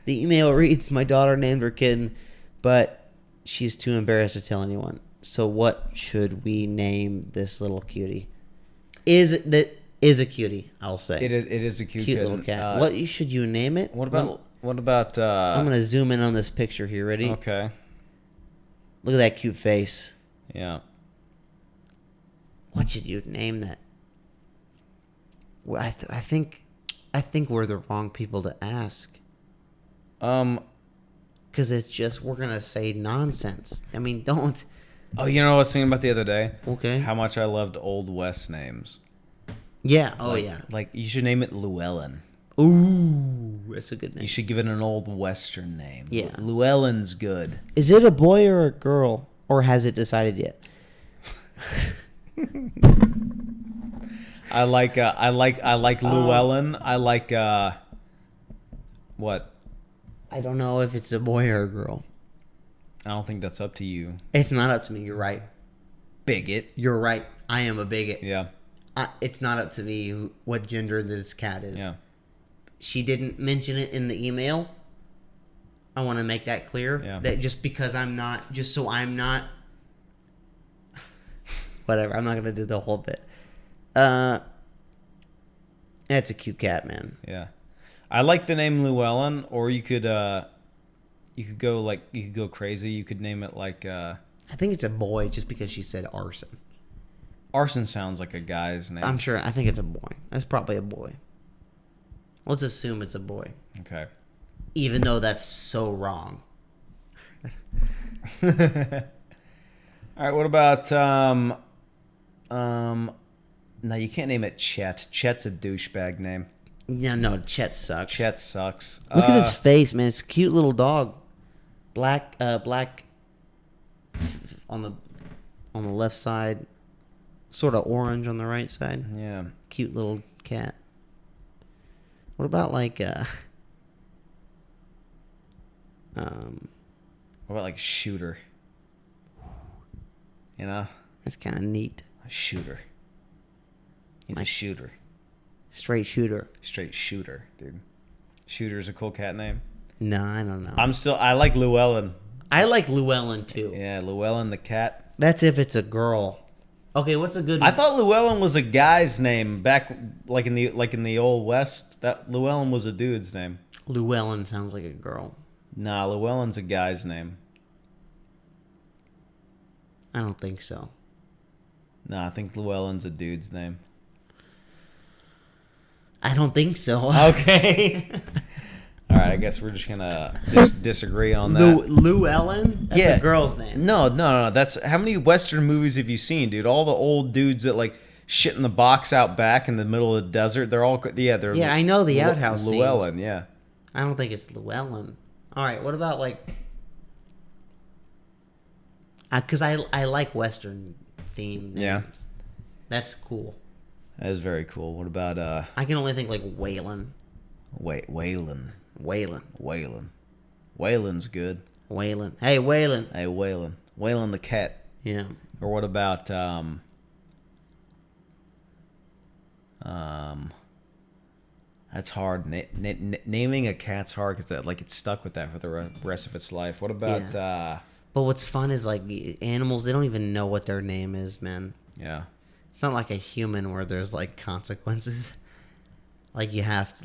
email reads, "My daughter named her kitten, but she's too embarrassed to tell anyone. So what should we name this little cutie?" Is a cutie, I'll say. It is a cute Little cat. What should you name it? What about? I'm gonna zoom in on this picture here. Ready? Okay. Look at that cute face. Yeah. What should you name that? Well, I think we're the wrong people to ask. Because it's just, we're going to say nonsense. I mean, don't. Oh, you know what I was thinking about the other day? Okay. How much I loved Old West names. Yeah. Oh yeah. Like you should name it Llewellyn. Ooh, that's a good name. You should give it an old Western name. Yeah. Llewellyn's good. Is it a boy or a girl, or has it decided yet? I like Llewellyn. I like what? I don't know if it's a boy or a girl. I don't think that's up to you, It's not up to me. You're right. bigot. You're right. I am a bigot. Yeah. It's not up to me what gender this cat is. Yeah. She didn't mention it in the email. I want to make that clear. Yeah. That just because I'm not, just so I'm not. Whatever. I'm not gonna do the whole bit. That's a cute cat, man. Yeah. I like the name Llewellyn, or you could go crazy. You could name it like I think it's a boy just because she said arson. Arson sounds like a guy's name. I'm sure. I think it's a boy. That's probably a boy. Let's assume it's a boy, Okay. even though that's so wrong. All right, what about no, you can't name it Chet. Chet's a douchebag name. Yeah, no, Chet sucks. Chet sucks. Look at his face, man. It's a cute little dog. Black on the left side, sort of orange on the right side. Yeah. Cute little cat. What about like What about like Shooter? You know? that's kind of neat. A shooter. He's a Like- shooter. Straight shooter. Straight shooter, dude. Shooter's a cool cat name. No, I don't know. I like Llewellyn. I like Llewellyn too. Yeah, Llewellyn the cat. That's if it's a girl. Okay, what's a good? I thought Llewellyn was a guy's name back like in the old west. That Llewellyn was a dude's name. Llewellyn sounds like a girl. Nah, Llewellyn's a guy's name. I don't think so. Nah, I think Llewellyn's a dude's name. I don't think so. Okay. All right, I guess we're just gonna disagree on that. Llewellyn? That's a girl's name. No. That's how many Western movies have you seen, dude? All the old dudes that like shit in the box out back in the middle of the desert. They're all they're Yeah, I know the outhouse scenes. Llewellyn, yeah. I don't think it's Llewellyn. All right, what about like? Because I like Western themed names. Yeah. That's cool. That is very cool. What about I can only think like Waylon. Waylon? Waylon. Waylon's good. Waylon. Hey, Waylon. Hey, Waylon the cat. Yeah. Or what about that's hard. Naming a cat's hard because like it's stuck with that for the rest of its life. What about But what's fun is like animals, they don't even know what their name is, man. yeah. It's not like a human where there's like consequences. Like you have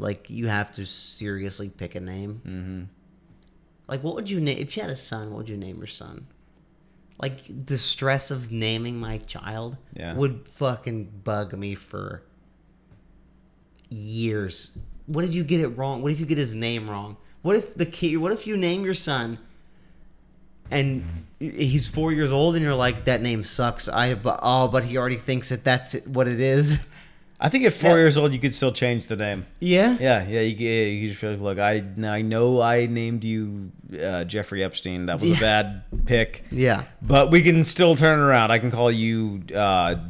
to seriously pick a name. Mm-hmm. Like what would you name if you had a son? What would you name your son? Like the stress of naming my child would fucking bug me for years. What if you get it wrong? What if you get his name wrong? What if you name your son and he's 4 years old and you're like, that name sucks. But he already thinks that's what it is. I think at 4 years old you could still change the name. Yeah. Yeah. You just be like, look, I know I named you Jeffrey Epstein. That was a bad pick. Yeah. But we can still turn it around. I can call you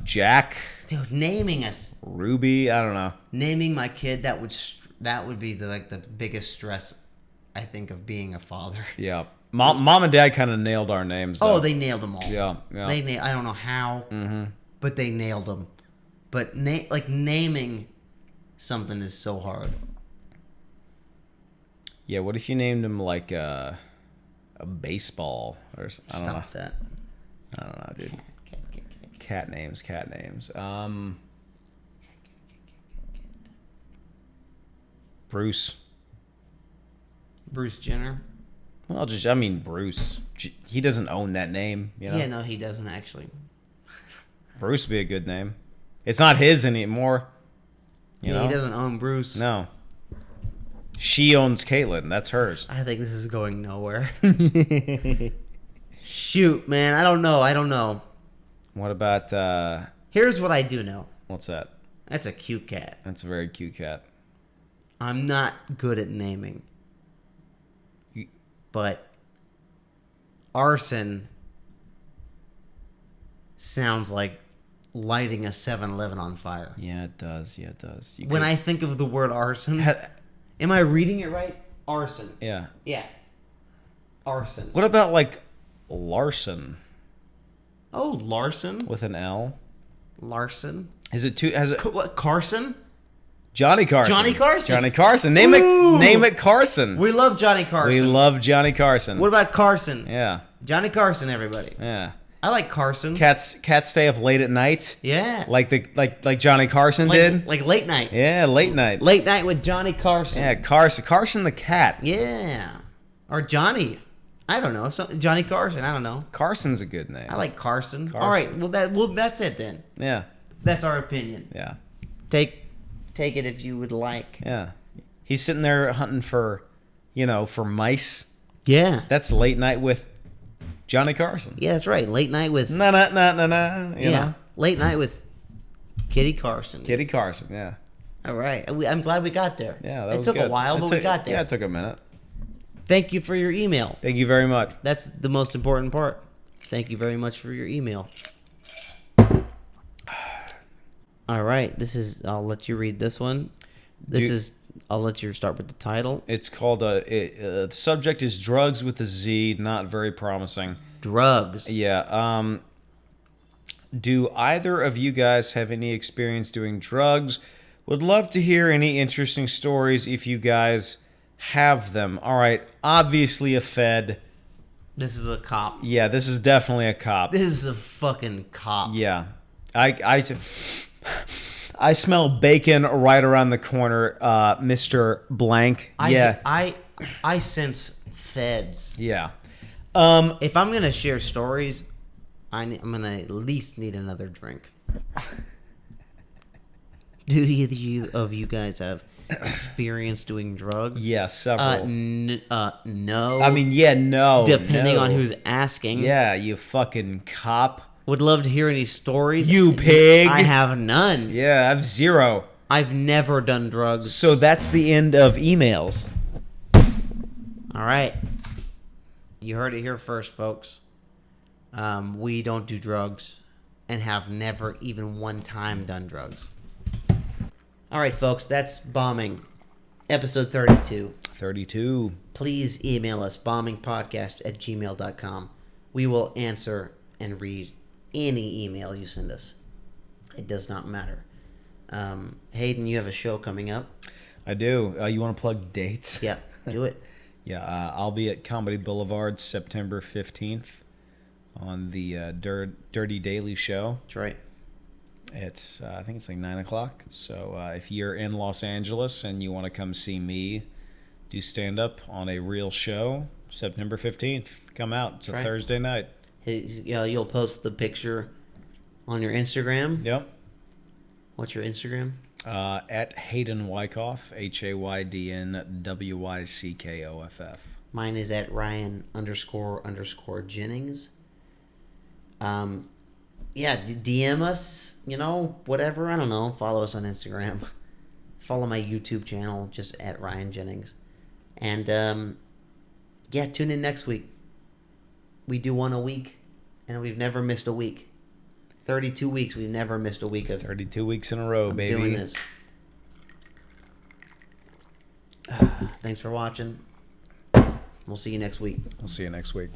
Jack. Dude, naming us. Ruby. I don't know. Naming my kid, that would be the biggest stress, I think, of being a father. Yeah. Mom and Dad kind of nailed our names. Though. Oh, they nailed them all. Yeah. I don't know how, but they nailed them. But naming something is so hard. Yeah. What if you named him like a baseball or something? I don't know. Stop that. I don't know, dude. Cat names. Bruce. Bruce Jenner. Well, Bruce. He doesn't own that name, you know? Yeah, no, he doesn't actually. Bruce would be a good name. It's not his anymore. You know? He doesn't own Bruce. No. She owns Caitlyn. That's hers. I think this is going nowhere. Shoot, man. I don't know. What about, Here's what I do know. what's that? That's a cute cat. That's a very cute cat. I'm not good at naming. But arson sounds like lighting a 7-Eleven on fire. Yeah, it does. Yeah, it does. When I think of the word arson, am I reading it right? Arson. Yeah. Yeah. Arson. What about like Larson Oh, Larson. with an L? Larson. Is it two? Has it What? Carson? Johnny Carson? Johnny Carson. Johnny Carson. Name Ooh. it. Name it Carson. We love Johnny Carson. We love Johnny Carson. What about Carson? Yeah. Johnny Carson, everybody. Yeah. I like Carson. Cats stay up late at night, Yeah. like Johnny Carson did. Like late night. Yeah, late night. Late night with Johnny Carson. Yeah, Carson the cat. Yeah. Or Johnny. I don't know. Johnny Carson. I don't know. Carson's a good name. I like Carson. Carson. All right. Well, that's it then. Yeah, That's our opinion. yeah, Take it if you would like. yeah. He's sitting there hunting for mice. Yeah. That's late night with Johnny Carson. Yeah, that's right. Late night with Na na na na na. You know, Late night with Kitty Carson. Kitty Carson. Yeah, All right. I'm glad we got there. yeah. That it was took good. a while, but we got there. Yeah, it took a minute. Thank you for your email. Thank you very much. That's the most important part. Thank you very much for your email. All right. I'll let you read this one. I'll let you start with the title. It's called the subject is drugs with a Z. Not very promising. Drugs. Yeah. Do either of you guys have any experience doing drugs? Would love to hear any interesting stories if you guys have them. All right. Obviously a Fed. This is a cop. Yeah, this is definitely a cop. This is a fucking cop. Yeah. I smell bacon right around the corner, Mr. Blank. Yeah. I sense feds. Yeah. If I'm gonna share stories, I'm gonna at least need another drink. Do either of you guys have experience doing drugs? Yeah, several. No. I mean, yeah, no. Depending no. on who's asking. Yeah, you fucking cop. Would love to hear any stories. You pig. I have none. Yeah, I have 0. I've never done drugs. So that's the end of emails. All right. You heard it here first, folks. We don't do drugs and have never even one time done drugs. All right, folks, that's Bombing, episode 32. 32. Please email us, bombingpodcast@gmail.com. We will answer and read any email you send us. It does not matter. Hayden, you have a show coming up. I do. You want to plug dates? Yeah, do it. Yeah, I'll be at Comedy Boulevard September 15th on the Dirty Daily Show. That's right. It's I think it's like 9 o'clock. So if you're in Los Angeles and you want to come see me do stand up on a real show, September 15th, come out. It's a right. Thursday night. You'll post the picture on your Instagram. Yep. What's your Instagram? At Hayden Wyckoff, HaydnWyckoff. Mine is at Ryan__Jennings. Yeah, DM us, whatever. I don't know. Follow us on Instagram. Follow my YouTube channel, just at Ryan Jennings. And, yeah, tune in next week. We do one a week, and we've never missed a week. 32 weeks, we've never missed a week of 32 weeks in a row, baby. doing this. Thanks for watching. We'll see you next week. I'll see you next week.